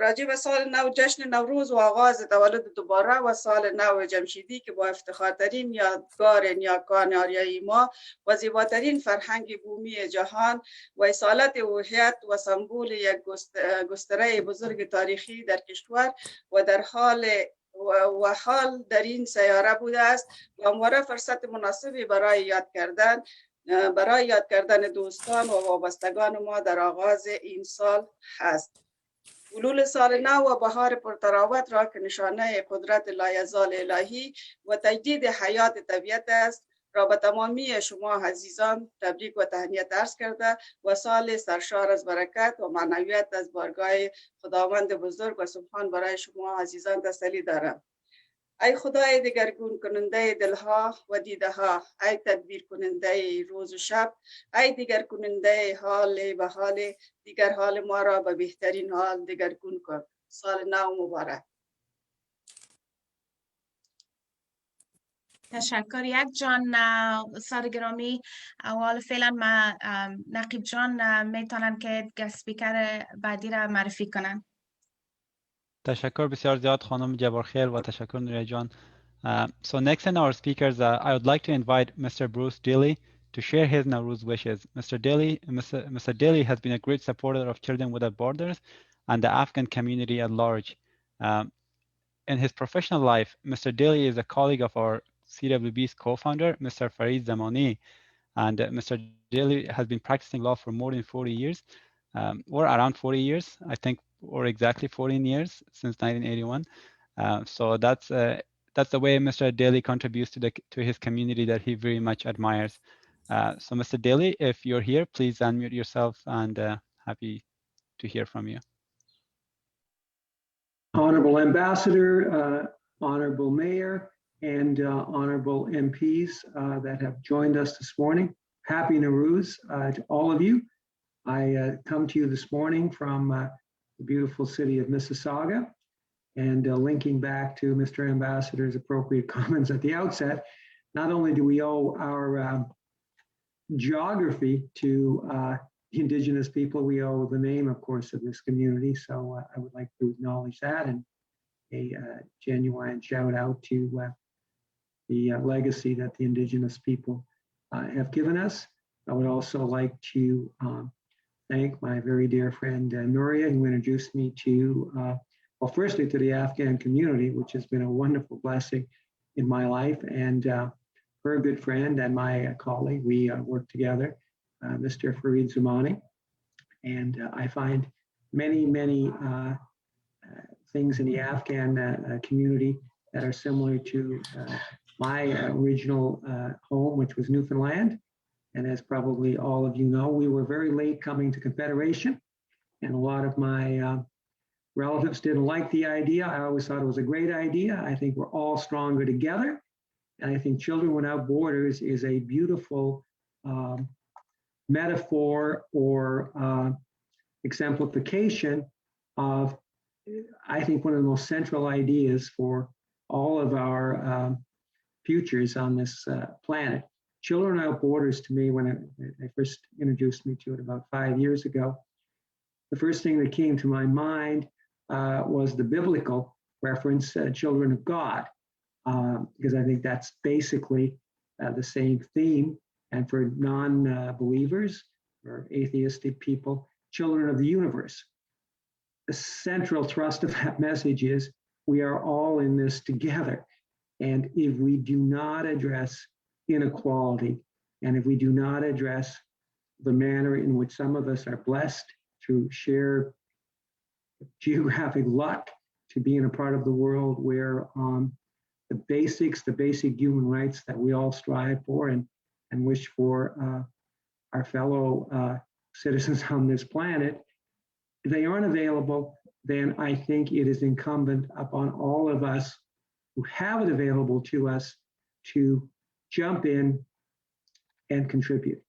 راجع به سال نو، جشن نوروز و آغاز تولد دوباره و سال نو جمشیدی که با افتخارترین یادگار نیاکان آریایی ما و زیباترین فرهنگ بومی جهان و اصالت هویت و سمبول یک گستره بزرگ تاریخی در کشور و در حال در این سیاره بوده است و همواره فرصت مناسبی برای یاد کردن دوستان و وابستگان ما در آغاز این سال هست. حلول سال نو و بهار پرتراوت را که نشانه قدرت لایزال الهی و تجدید حیات طبیعت است را به تمامی شما عزیزان تبریک و تهنیت عرض کرده و سال سرشار از برکت و معنویت از بارگاه خداوند بزرگ و سبحان برای شما عزیزان تسلی دارم. ای خدای دگرگون کننده دلها و دیده ها، ای تدبیر کننده روز و شب، ای دیگر کننده حال به حال، دیگر حال ما را به بهترین حال دگرگون کن. سال نو مبارک. تشکر یک جان. استاد گرامی، اول فعلا ما نقیب جان میتونن که گست سپیکر بعدی را معرفی کنن. تشکر بسیار زیاد خانم جبارخیل و تشکر نوریا جان. So next in our speakers, I would like to invite Mr. Bruce Daly to share his Nowroz wishes. Mr. Daly has been a great supporter of Children Without Borders and the Afghan community at large. In his professional life, Mr. Daly is a colleague of our CWB's co-founder, Mr. Farid Zamani, and Mr. Daly has been practicing law for more than 40 years, or around 40 years, I think, or exactly 14 years since 1981. So that's the way Mr. Daly contributes to his community that he very much admires. So Mr. Daly, if you're here, please unmute yourself, and happy to hear from you. Honorable Ambassador, Honorable Mayor, and Honorable MPs that have joined us this morning. Happy Nowroz to all of you. I come to you this morning from the beautiful city of Mississauga, and linking back to Mr. Ambassador's appropriate comments at the outset, not only do we owe our geography to Indigenous people, we owe the name, of course, of this community. So I would like to acknowledge that, and a genuine shout out to the legacy that the Indigenous people have given us. I would also like to thank my very dear friend Nooria, who introduced me to, well, firstly to the Afghan community, which has been a wonderful blessing in my life, and her good friend and my colleague. We work together, Mr. Farid Zamani, and I find many things in the Afghan community that are similar to my original home, which was Newfoundland. And as probably all of you know, we were very late coming to Confederation, and a lot of my relatives didn't like the idea. I always thought it was a great idea. I think we're all stronger together. And I think Children Without Borders is a beautiful metaphor or exemplification of, I think, one of the most central ideas for all of our futures on this planet. Children Without Borders, to me, when they first introduced me to it about 5 years ago, the first thing that came to my mind was the biblical reference, children of God, because I think that's basically the same theme. And for non-believers or atheistic people, children of the universe. The central thrust of that message is we are all in this together. And if we do not address inequality, and if we do not address the manner in which some of us are blessed to share geographic luck to be in a part of the world where the basic human rights that we all strive for, and and wish for our fellow citizens on this planet, if they aren't available, then I think it is incumbent upon all of us who have it available to us to jump in and contribute.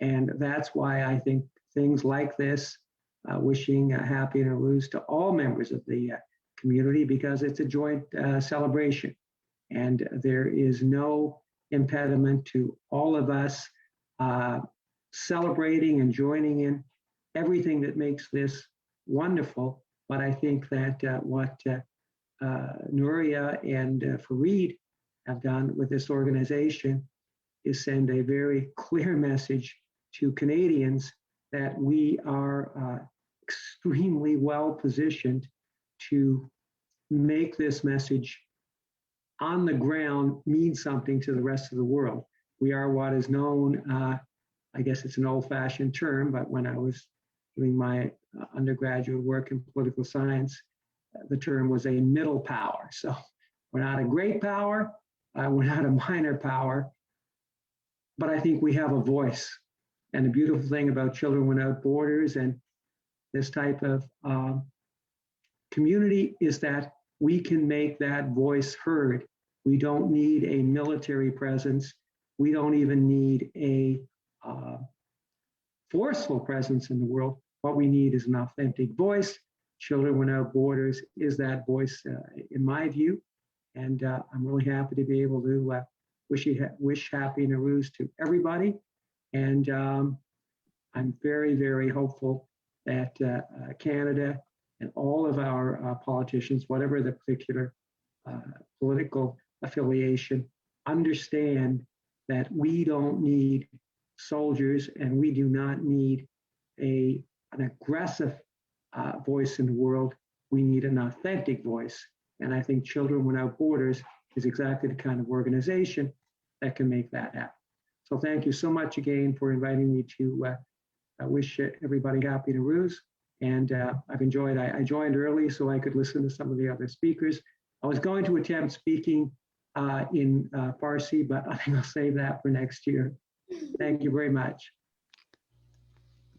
And that's why I think things like this, wishing a happy Nowroz to all members of the community, because it's a joint celebration. And there is no impediment to all of us celebrating and joining in everything that makes this wonderful. But I think that what Nooria and Fareed have done with this organization is send a very clear message to Canadians that we are extremely well positioned to make this message on the ground mean something to the rest of the world. We are what is known, I guess it's an old-fashioned term, but when I was doing my undergraduate work in political science, the term was a middle power. So we're not a great power, we're not a minor power, but I think we have a voice. And the beautiful thing about Children Without Borders and this type of community is that we can make that voice heard. We don't need a military presence. We don't even need a forceful presence in the world. What we need is an authentic voice. Children Without Borders is that voice, in my view. And I'm really happy to be able to wish happy Nowroz to everybody. And I'm very, very hopeful that Canada and all of our politicians, whatever the particular political affiliation, understand that we don't need soldiers and we do not need an aggressive voice in the world. We need an authentic voice. And I think Children Without Borders is exactly the kind of organization that can make that happen. So thank you so much again for inviting me to wish everybody happy Nowroz. And I've enjoyed, I joined early so I could listen to some of the other speakers. I was going to attempt speaking in Farsi, but I think I'll save that for next year. Thank you very much.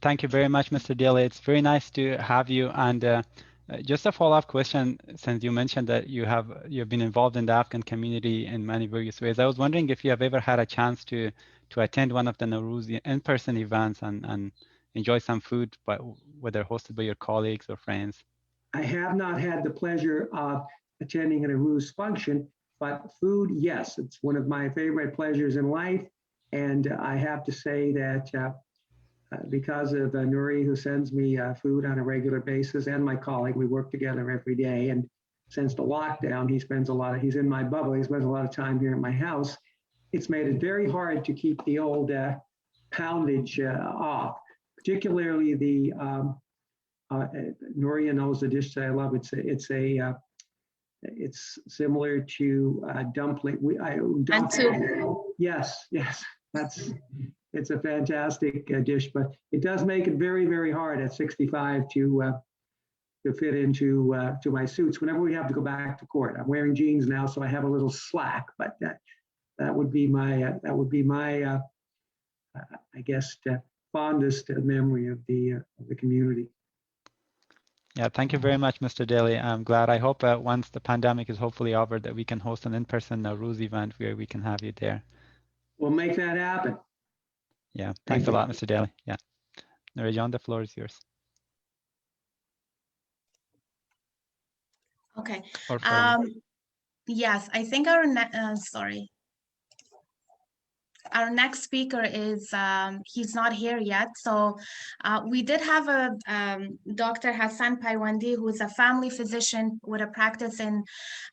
Thank you very much, Mr. Daly. It's very nice to have you. And just a follow-up question, since you mentioned that you've been involved in the Afghan community in many various ways. I was wondering if you have ever had a chance to attend one of the Nowroz in-person events and enjoy some food, but whether hosted by your colleagues or friends. I have not had the pleasure of attending a Nowroz function, but food, yes, it's one of my favorite pleasures in life. And I have to say that because of Nooria, who sends me food on a regular basis, and my colleague, we work together every day. And since the lockdown, he's in my bubble, he spends a lot of time here at my house. It's made it very hard to keep the old poundage off, particularly the, Nooria knows the dish that I love. It's similar to dumpling. Yes, it's a fantastic dish, but it does make it very, very hard at 65 to fit into to my suits whenever we have to go back to court. I'm wearing jeans now, so I have a little slack, but that would be my I guess fondest memory of the community. Yeah, thank you very much, Mr. Daly. I'm glad. I hope once the pandemic is hopefully over that we can host an in-person Nowroz event where we can have you there. We'll make that happen. Yeah, thanks a lot, Mr. Daly. Yeah. Nooria, the floor is yours. Okay. Or yes, I think our our next speaker is, he's not here yet. So we did have a Dr. Hassan Paiwandi, who is a family physician with a practice in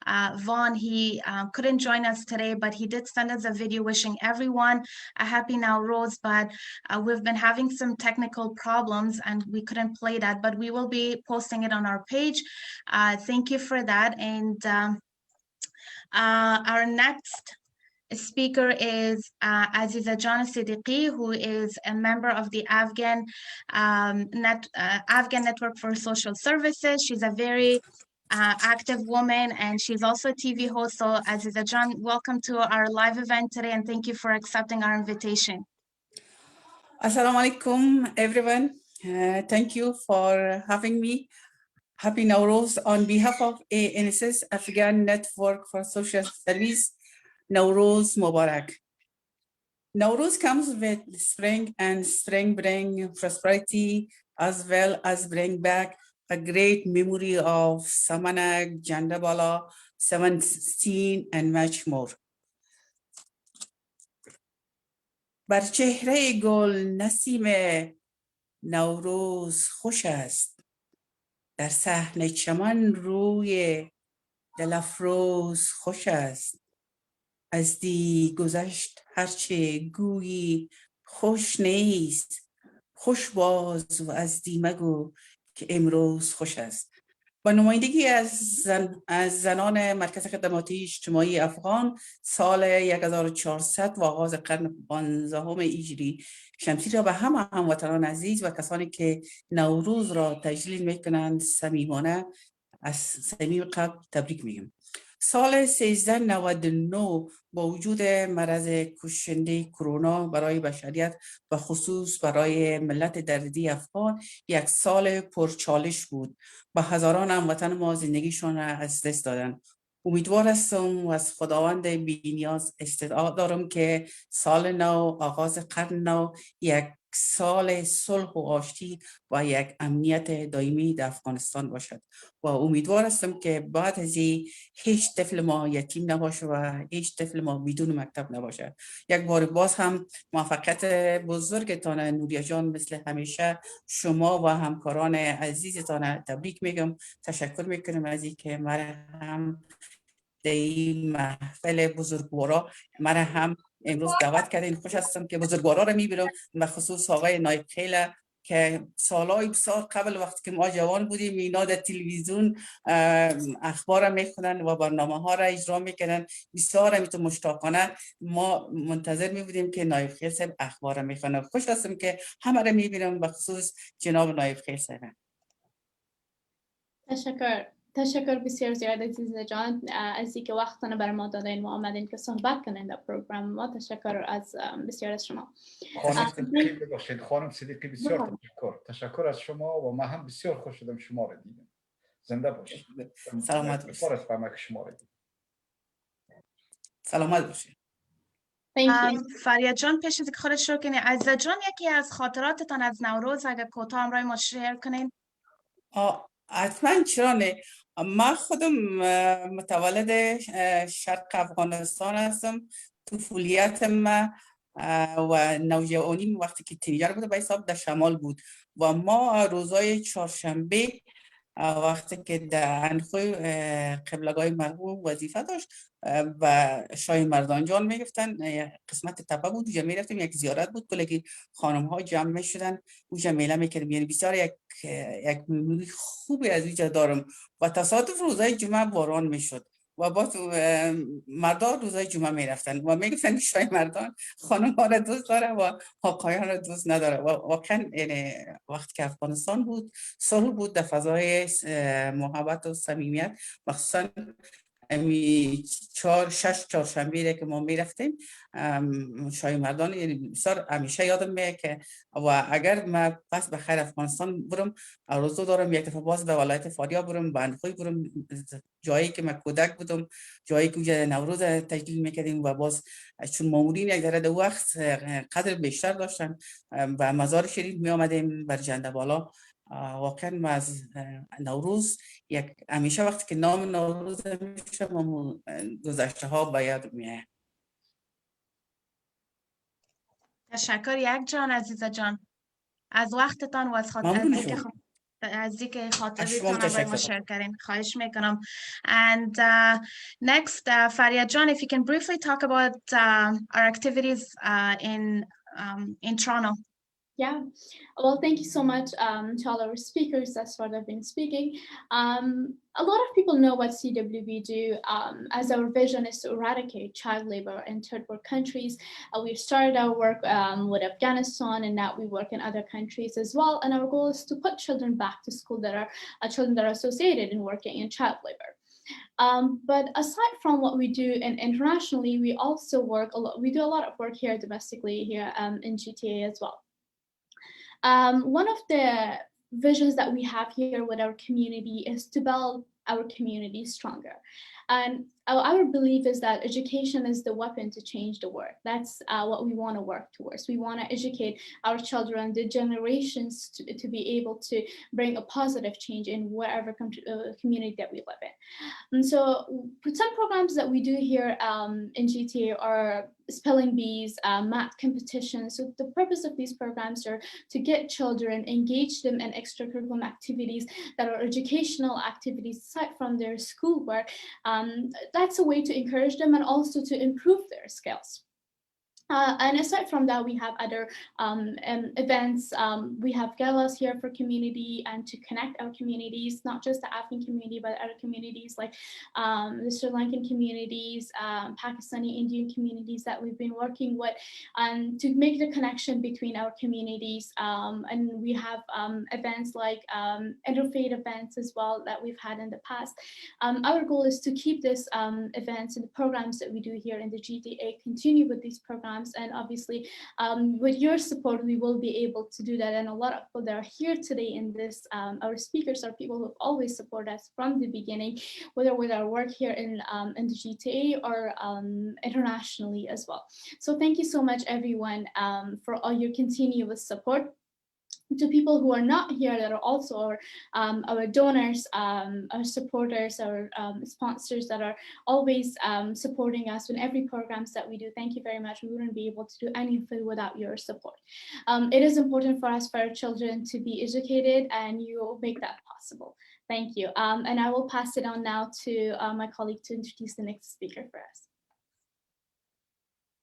Vaughan. He couldn't join us today, but he did send us a video wishing everyone a happy Nowroz, but we've been having some technical problems and we couldn't play that, but we will be posting it on our page. Thank you for that. And our next speaker is Aziza John Siddiqui, who is a member of the Afghan Network for Social Services. She's a very active woman, and she's also a TV host. So Aziza Jan, welcome to our live event today, and thank you for accepting our invitation. Assalamu alaikum, everyone. Thank you for having me. Happy Nowroz on behalf of ANSS, Afghan Network for Social Service. Nowroz Mubarak. Nowroz comes with spring, and spring brings prosperity as well as bring back a great memory of Samanak, Jandabala, 716, and much more. بر چهره گل نسیم نوروز خوش است، در صحن چمن روی دل افروز خوش است، از دی گذشت هرچه گویی خوش نیست، خوش باز و از دی مگو که امروز خوش است. با نمایندگی از زنان مرکز خدماتی اجتماعی افغان سال 1400 و آغاز قرن 15 هجری شمسی را به همه هموطنان عزیز و کسانی که نوروز را تجلیل میکنند صمیمانه از صمیم قلب تبریک میگم. سال 1399 با وجود مرض کشنده کرونا برای بشریت و خصوص برای ملت دردی افغان یک سال پرچالش بود و هزاران هموطن ما زندگیشان را از دست دادند. امیدوار هستم و از خداوند بی‌نیاز استدعا دارم که سال نو، آغاز قرن نو، یک سال صلح و آشتی و یک امنیت دائمی در افغانستان باشد و امیدوار هستم که بعد از این هیچ طفل ما یتیم نباشه و هیچ طفل ما بدون مکتب نباشه. یک بار باز هم موفقیت بزرگتان نوریا جان مثل همیشه شما و همکاران عزیزتان تبریک میگم. تشکر میکنم از اینکه مرا هم در این محفل بزرگوارا مرا هم امروز دعوت کردین. خوش هستم که بزرگوارا رو میبینم و خصوص آقای نایب خیله که سالهای بسیار قبل وقتی که ما جوان بودیم اینا در تلویزیون اخبار را میخونن و برنامه ها را اجرا میکنن. بسیار همیتون مشتاقانه ما منتظر میبودیم که نایب خیل صاحب اخبار را میخونن. خوش هستم که همه را میبینم و خصوص جناب نایب خیل صاحب. تشکر بسیار زیاد عزیزه جان از اینکه وقتتون برای ما دادین و آمدین که صحبت کنین در پروگرام ما. تشکر از بسیار از شما. خانم صدیقی بسیار تشکر از شما و ما هم بسیار خوش شدم شما را دیدم. زنده باشید. سلامت باشید. شما را دیدم. سلامت باشید. فریا جان پیش از که خودت شروع کنی، عزیزه جان یکی از خاطراتتان از نوروز اگر کوتاه همراه ما شیر کنین. حتما چرا نه. من خودم متولد شرق افغانستان هستم. طفولیتم و نوجوانیم وقتی که تینیجر بود به حساب در شمال بود و ما روزای چهارشنبه وقتی که در انخوی قبلگاه مرحوم وظیفه داشت و شاه مردان جان میگفتن قسمت تپه بود اونجا میرفتیم. یک زیارت بود که خانم ها جمع میشدن اونجا میله میکردیم. یعنی بسیار یک مموری خوبی از اونجا دارم و تصادف روزای جمعه باران میشد و با مردان روزای جمعه میرفتن و میگفتن که شاه مردان خانم ها را دوست داره و آقایان را دوست نداره و واقعا وقتی که افغانستان بود صلح بود در فضای محبت و صمیمیت. مخصوصا شش چهارشنبه که ما میرفتیم شاه مردان بسیار همیشه یادم میاد که و اگر من پس به خیر افغانستان برم آرزو دارم یک دفعه باز به ولایت فاریاب برم، به اندخوی برم، جایی که من کودک بودم، جایی که اونجا نوروز تجلیل میکردیم و باز چون مامورین یک ذره وقت قدر بیشتر داشتن و مزار شریف می آمدیم بر جنده بالا. واقعا ما از نوروز همیشه وقتی که نام نوروز میشه گذشته ها به یاد میاد. تشکر یک جان عزیزه جان از وقتتان و از از اینکه خاطرتان برای ما شیر کردین. خواهش میکنم. And next Fariah John, if you can briefly talk about our activities in Toronto. Yeah, well, thank you so much to all our speakers that's what I've been speaking. A lot of people know what CWB do, as our vision is to eradicate child labor in third world countries. We started our work with Afghanistan, and now we work in other countries as well. And our goal is to put children back to school that are children that are associated in working in child labor. But aside from what we do internationally, we also work a lot. We do a lot of work here domestically here in GTA as well. One of the visions that we have here with our community is to build our community stronger. And our belief is that education is the weapon to change the world. That's what we want to work towards. We want to educate our children, the generations, to be able to bring a positive change in wherever community that we live in. And so some programs that we do here in GTA are spelling bees, math competitions. So the purpose of these programs are to get children, engage them in extracurricular activities that are educational activities aside from their schoolwork. That's a way to encourage them and also to improve their skills. And aside from that, we have other events. We have galas here for community and to connect our communities, not just the Afghan community, but other communities like the Sri Lankan communities, Pakistani Indian communities that we've been working with, and to make the connection between our communities. And we have events like interfaith events as well that we've had in the past. Our goal is to keep this events and the programs that we do here in the GTA, continue with these programs. And obviously, with your support, we will be able to do that. And a lot of people that are here today in this, our speakers are people who have always supported us from the beginning, whether with our work here in the GTA or internationally as well. So thank you so much, everyone, for all your continuous support. To people who are not here that are also our donors, our supporters, our sponsors that are always supporting us in every programs that we do. Thank you very much. We wouldn't be able to do anything without your support. It is important for us, for our children, to be educated, and you will make that possible. Thank you. And I will pass it on now to my colleague to introduce the next speaker for us.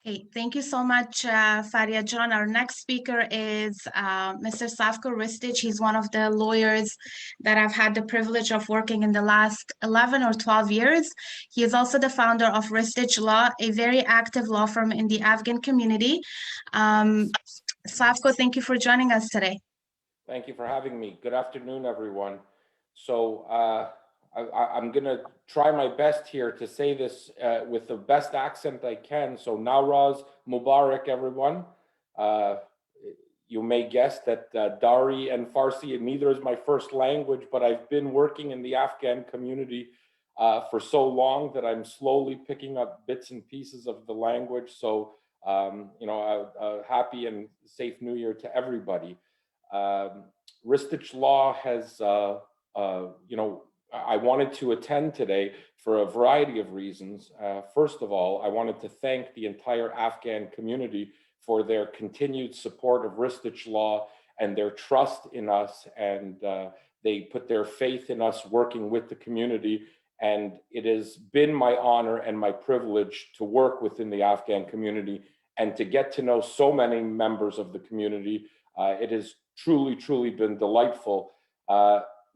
Okay, thank you so much, Fariah John. Our next speaker is Mr. Safko Ristich. He's one of the lawyers that I've had the privilege of working in the last 11 or 12 years. He is also the founder of Ristich Law, a very active law firm in the Afghan community. Safko, thank you for joining us today. Thank you for having me. Good afternoon, everyone. So I'm going to try my best here to say this with the best accent I can. So Nowroz Mubarak, everyone. You may guess that Dari and Farsi, neither is my first language, but I've been working in the Afghan community for so long that I'm slowly picking up bits and pieces of the language. So, happy and safe New Year to everybody. Ristich Law has, I wanted to attend today for a variety of reasons. First of all, I wanted to thank the entire Afghan community for their continued support of Ristich Law and their trust in us, and they put their faith in us working with the community. And it has been my honor and my privilege to work within the Afghan community and to get to know so many members of the community. It has truly, truly been delightful.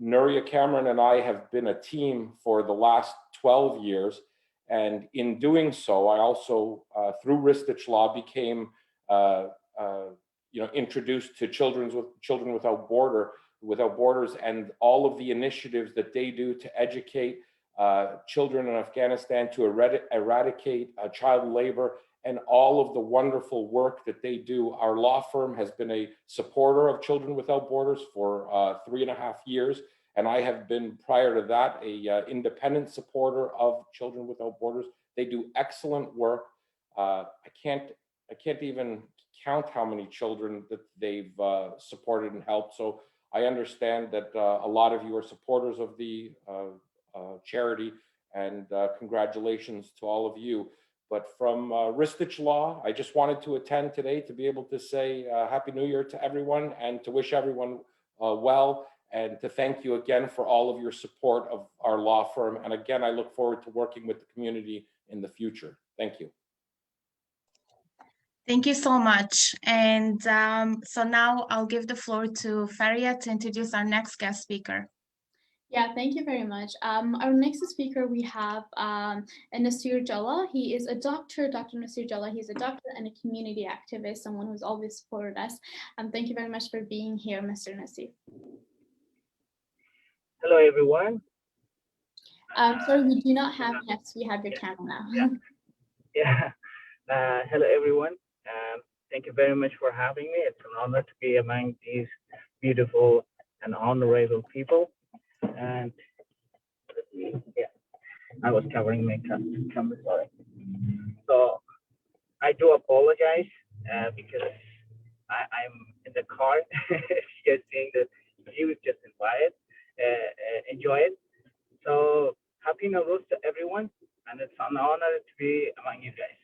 Nooria, Kamran, and I have been a team for the last 12 years. And in doing so, I also, through Ristich Law, became introduced to Children Without Borders and all of the initiatives that they do to educate children in Afghanistan, to eradicate child labor, and all of the wonderful work that they do. Our law firm has been a supporter of Children Without Borders for 3.5 years. And I have been, prior to that, a independent supporter of Children Without Borders. They do excellent work. I can't even count how many children that they've supported and helped. So I understand that a lot of you are supporters of the charity, and congratulations to all of you. But from Ristich Law, I just wanted to attend today to be able to say Happy New Year to everyone and to wish everyone well, and to thank you again for all of your support of our law firm. And again, I look forward to working with the community in the future. Thank you. Thank you so much. And so now I'll give the floor to Fariah to introduce our next guest speaker. Yeah, thank you very much. Our next speaker, we have Nasir Jalla. He is a doctor, Dr. Nasir Jalla. He's a doctor and a community activist, someone who's always supported us. Thank you very much for being here, Mr. Nasir. Hello, everyone. Sorry, we do not have, yes, we have your camera now. Yeah. Hello, everyone. Thank you very much for having me. It's an honor to be among these beautiful and honorable people. And yeah, I was covering my camera, sorry. So I do apologize because I'm in the car. Just seeing the views, just enjoy it. So happy Nowroz to everyone, and it's an honor to be among you guys.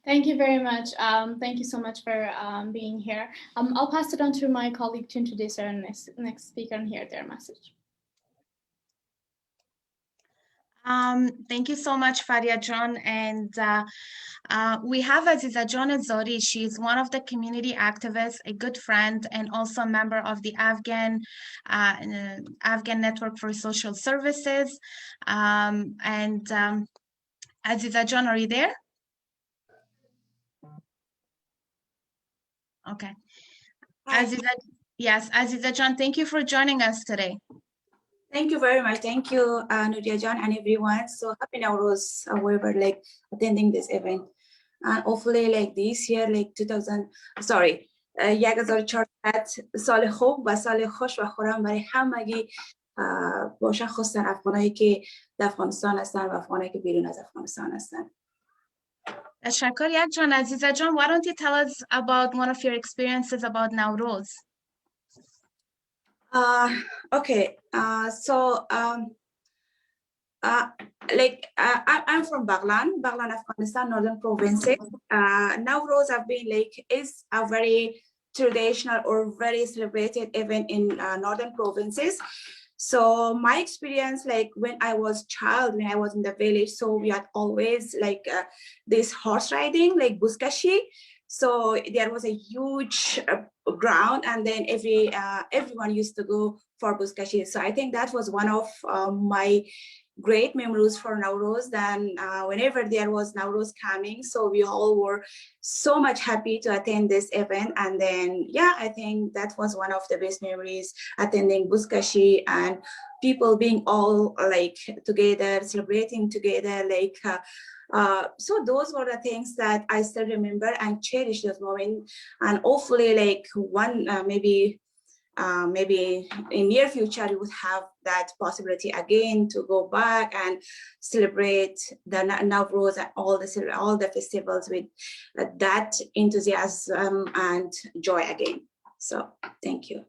Thank you very much. Thank you so much for being here. I'll pass it on to my colleague to introduce our next speaker and hear their message. Thank you so much, Fariah John. And we have Aziza John Azori. She's one of the community activists, a good friend, and also a member of the Afghan Network for Social Services. Aziza John, are you there? Okay. Aziza, yes, Aziza John, thank you for joining us today. Thank you very much. Thank you, Nooria John and everyone. So happy Nowroz, we were like attending this event. And hopefully like this year, like 1400 سال خوب و سال خوش و خورم برای همگی باشه، خصوصا افغانایی که در افغانستان هستن و افغانایی که بیرون از افغانستان هستن. تشکر یک جان. عزیزه جان, why don't you tell us about one of your experiences about Nowroz? Okay, I'm from Baghlan, Afghanistan, northern provinces. Nowroz have been is a very traditional or very celebrated event in northern provinces. So my experience, when I was child, when I was in the village, so we had always this horse riding, like buskashi. So there was a huge ground, and then everyone used to go for buskashi. So I think that was one of my great memories for Nowroz. Then whenever there was Nowroz coming, so we all were so much happy to attend this event. And then, yeah, I think that was one of the best memories, attending buskashi and people being all together, celebrating together, so those were the things that I still remember and cherish those moments. And hopefully maybe in near future, we would have that possibility again to go back and celebrate the Nowroz and all the festivals with that enthusiasm and joy again. So thank you.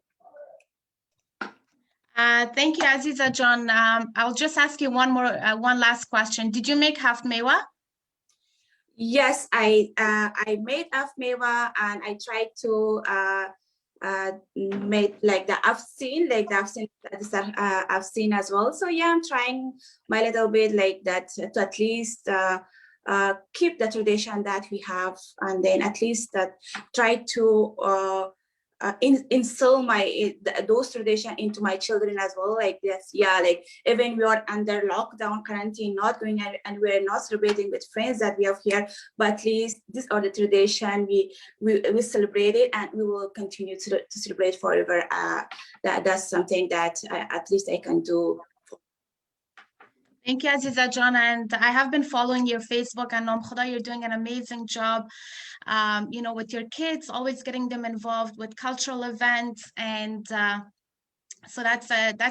Thank you, Aziza John. I'll just ask you one last question. Did you make half mewa? Yes, I made half mewa, and I tried to made the I've seen as well. So yeah, I'm trying my little bit that to at least keep the tradition that we have, and then at least try to instill those traditions into my children as well. Even we are under lockdown, quarantine, not going out, and we're not celebrating with friends that we have here, but at least these are the tradition we celebrate it, and we will continue to celebrate forever. That's something that at least I can do. Thank you, Aziza John. And I have been following your Facebook, and you're doing an amazing job, with your kids, always getting them involved with cultural events. And so that's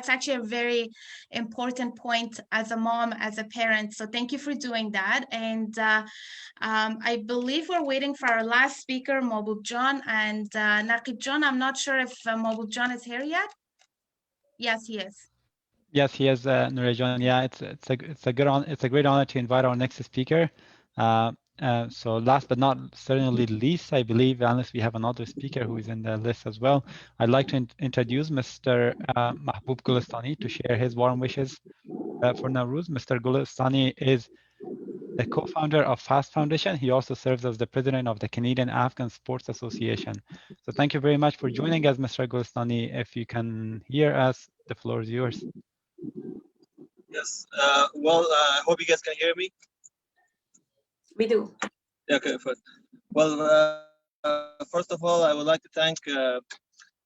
actually a very important point as a mom, as a parent. So thank you for doing that. And I believe we're waiting for our last speaker, Mahbub John. And Naqib John, I'm not sure if Mahbub John is here yet. Yes, he is. Yes, he is, Nooria John. Yeah, it's a great honor to invite our next speaker. So last but not certainly least, I believe, unless we have another speaker who is in the list as well, I'd like to introduce Mr. Mahbub Gulistani to share his warm wishes for Nowroz. Mr. Gulistani is the co-founder of FAST Foundation. He also serves as the president of the Canadian Afghan Sports Association. So thank you very much for joining us, Mr. Golestani. If you can hear us, the floor is yours. Yes. I hope you guys can hear me. We do. Okay. Well, first of all, I would like to thank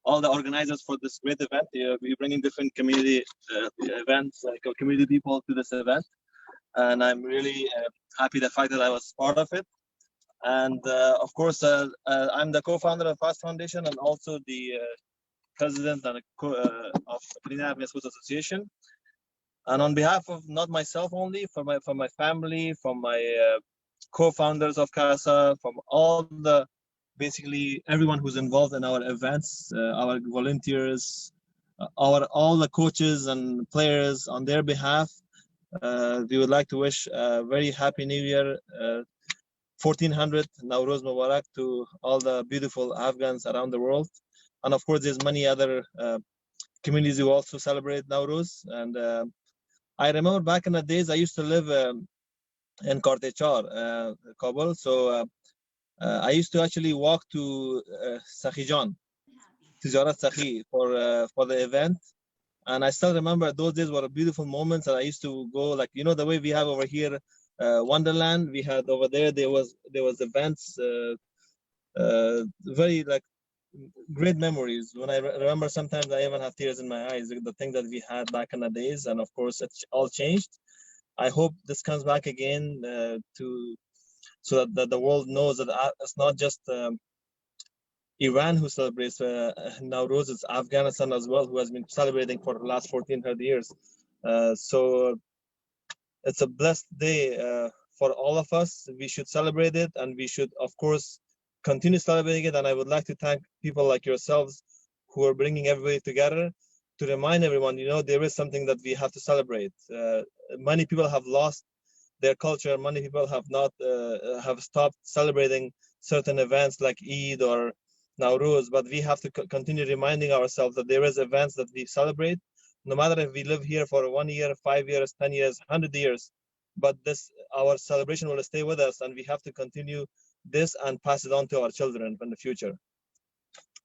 all the organizers for this great event. We're bringing different community events, like community people to this event. And I'm really happy the fact that I was part of it. And of course, I'm the co-founder of FAST Foundation and also the president and of Canadian Afghan Sports Association. And on behalf of not myself only, for my family, from my co-founders of CASA, from all the basically everyone who's involved in our events, our volunteers, all the coaches and players, on their behalf, we would like to wish a very happy New Year, 1400 Nowroz Mubarak to all the beautiful Afghans around the world. And of course, there's many other communities who also celebrate Nowroz. And I remember back in the days, I used to live in Kartechar, Kabul. So I used to actually walk to Sakhijan, Tijarat Sakhi, for the event. And I still remember those days were beautiful moments. And I used to go, like, you know, the way we have over here, Wonderland, we had over there was events, very like great memories. When I remember, sometimes I even have tears in my eyes, the thing that we had back in the days. And of course, it's all changed. I hope this comes back again so that the world knows that it's not just Iran who celebrates Nowroz, it's Afghanistan as well, who has been celebrating for the last 1400 years. So it's a blessed day for all of us. We should celebrate it, and we should, of course, continue celebrating it. And I would like to thank people like yourselves who are bringing everybody together to remind everyone, you know, there is something that we have to celebrate. Many people have lost their culture. Many people have not have stopped celebrating certain events like Eid or Nowroz, but we have to continue reminding ourselves that there is events that we celebrate, no matter if we live here for 1 year, 5 years, 10 years, 100 years, but our celebration will stay with us, and we have to continue this and pass it on to our children in the future.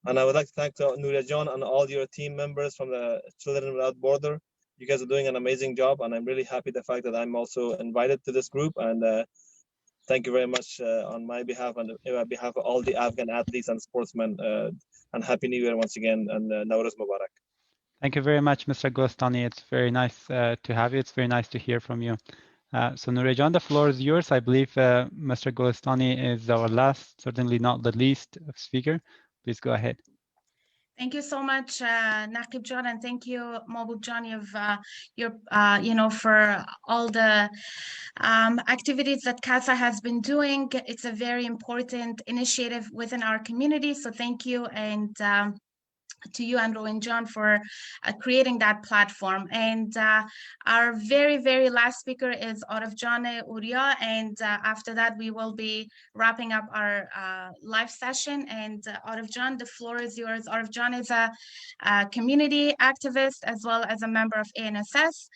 And I would like to thank Nooria John and all your team members from the Children Without Border. You guys are doing an amazing job, and I'm really happy the fact that I'm also invited to this group. And thank you very much on my behalf and on behalf of all the Afghan athletes and sportsmen. And Happy New Year once again, and Nowroz Mubarak. Thank you very much, Mr. Golestani. It's very nice to have you. It's very nice to hear from you. So Nooria John, the floor is yours. I believe Mr. Golestani is our last, certainly not the least speaker. Please go ahead. Thank you so much, Naqib John, and thank you, Mahbub John, for all the activities that CASA has been doing. It's a very important initiative within our community. So thank you, and to you and Rowan John for creating that platform. And our very, very last speaker is Arafjan Uria, and after that we will be wrapping up our live session. And Arafjan, the floor is yours. Arafjan is a community activist as well as a member of ANSS.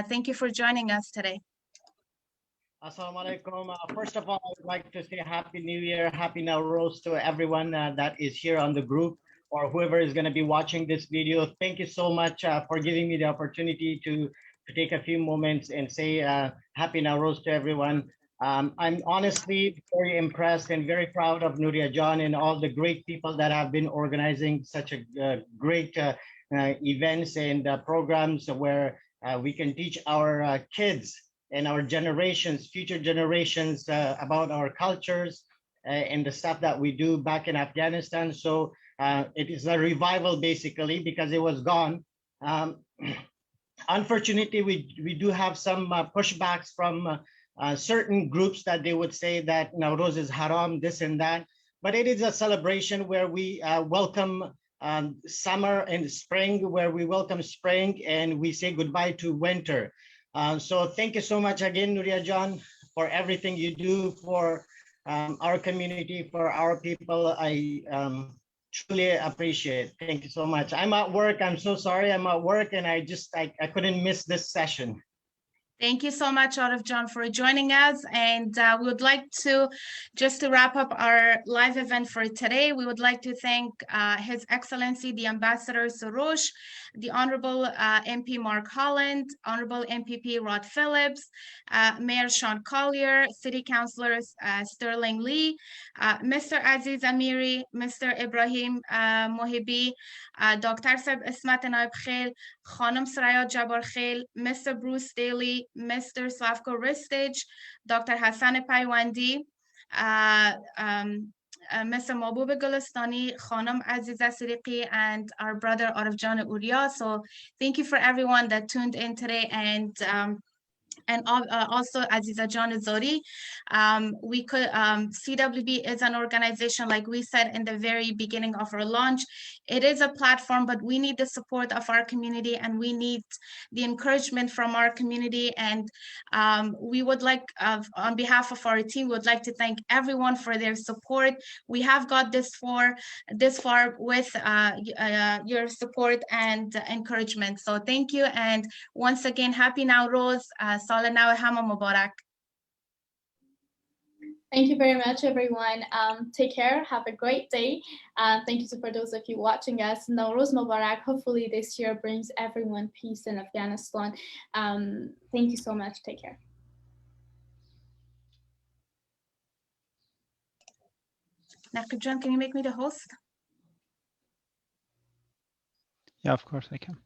Thank you for joining us today. Assalamu alaikum. First of all, I would like to say Happy New Year, Happy Nowroz to everyone that is here on the group, or whoever is going to be watching this video. Thank you so much for giving me the opportunity to take a few moments and say Happy Nowroz to everyone. I'm honestly very impressed and very proud of Nooria John and all the great people that have been organizing such a great events and programs where we can teach our kids and our generations, future generations, about our cultures and the stuff that we do back in Afghanistan. So it is a revival basically, because it was gone. Unfortunately, we do have some pushbacks from certain groups that they would say that Nowroz is haram, this and that. But it is a celebration where we welcome summer and spring, where we welcome spring and we say goodbye to winter. So thank you so much again, Nooria John, for everything you do for our community, for our people. I truly appreciate. Thank you so much. I'm at work. I'm so sorry. I'm at work, and I couldn't miss this session. Thank you so much, Arif John, for joining us. And we would like to, just to wrap up our live event for today, we would like to thank His Excellency, the Ambassador Soroosh, the Honorable MP Mark Holland, Honorable MPP Rod Phillips, Mayor Shaun Collier, City Councillors Sterling Lee, Mr. Aziz Amiri, Mr. Ibrahim Mohibi, Dr. Seb Ismat Naib Khail, Khanum Saraya Jabar Khail, Mr. Bruce Daly, Mr. Slavko Ristage, Dr. Hassan Paywandi, Mr. Mahbub Golestani, Khanum Aziza Siriqi, and our brother Arif John Uriya. So thank you for everyone that tuned in today, and also Aziza John Zori. CWB is an organization, like we said in the very beginning of our launch. It is a platform, but we need the support of our community, and we need the encouragement from our community. And we would like, on behalf of our team, we would like to thank everyone for their support. We have got this far with your support and encouragement. So thank you, and once again, happy Nowroz. Sal Naw Hama Mubarak. Thank you very much, everyone. Take care. Have a great day. Thank you for those of you watching us. Nowroz Mubarak. Hopefully this year brings everyone peace in Afghanistan. Thank you so much. Take care. Naqib John, can you make me the host? Yeah, of course I can.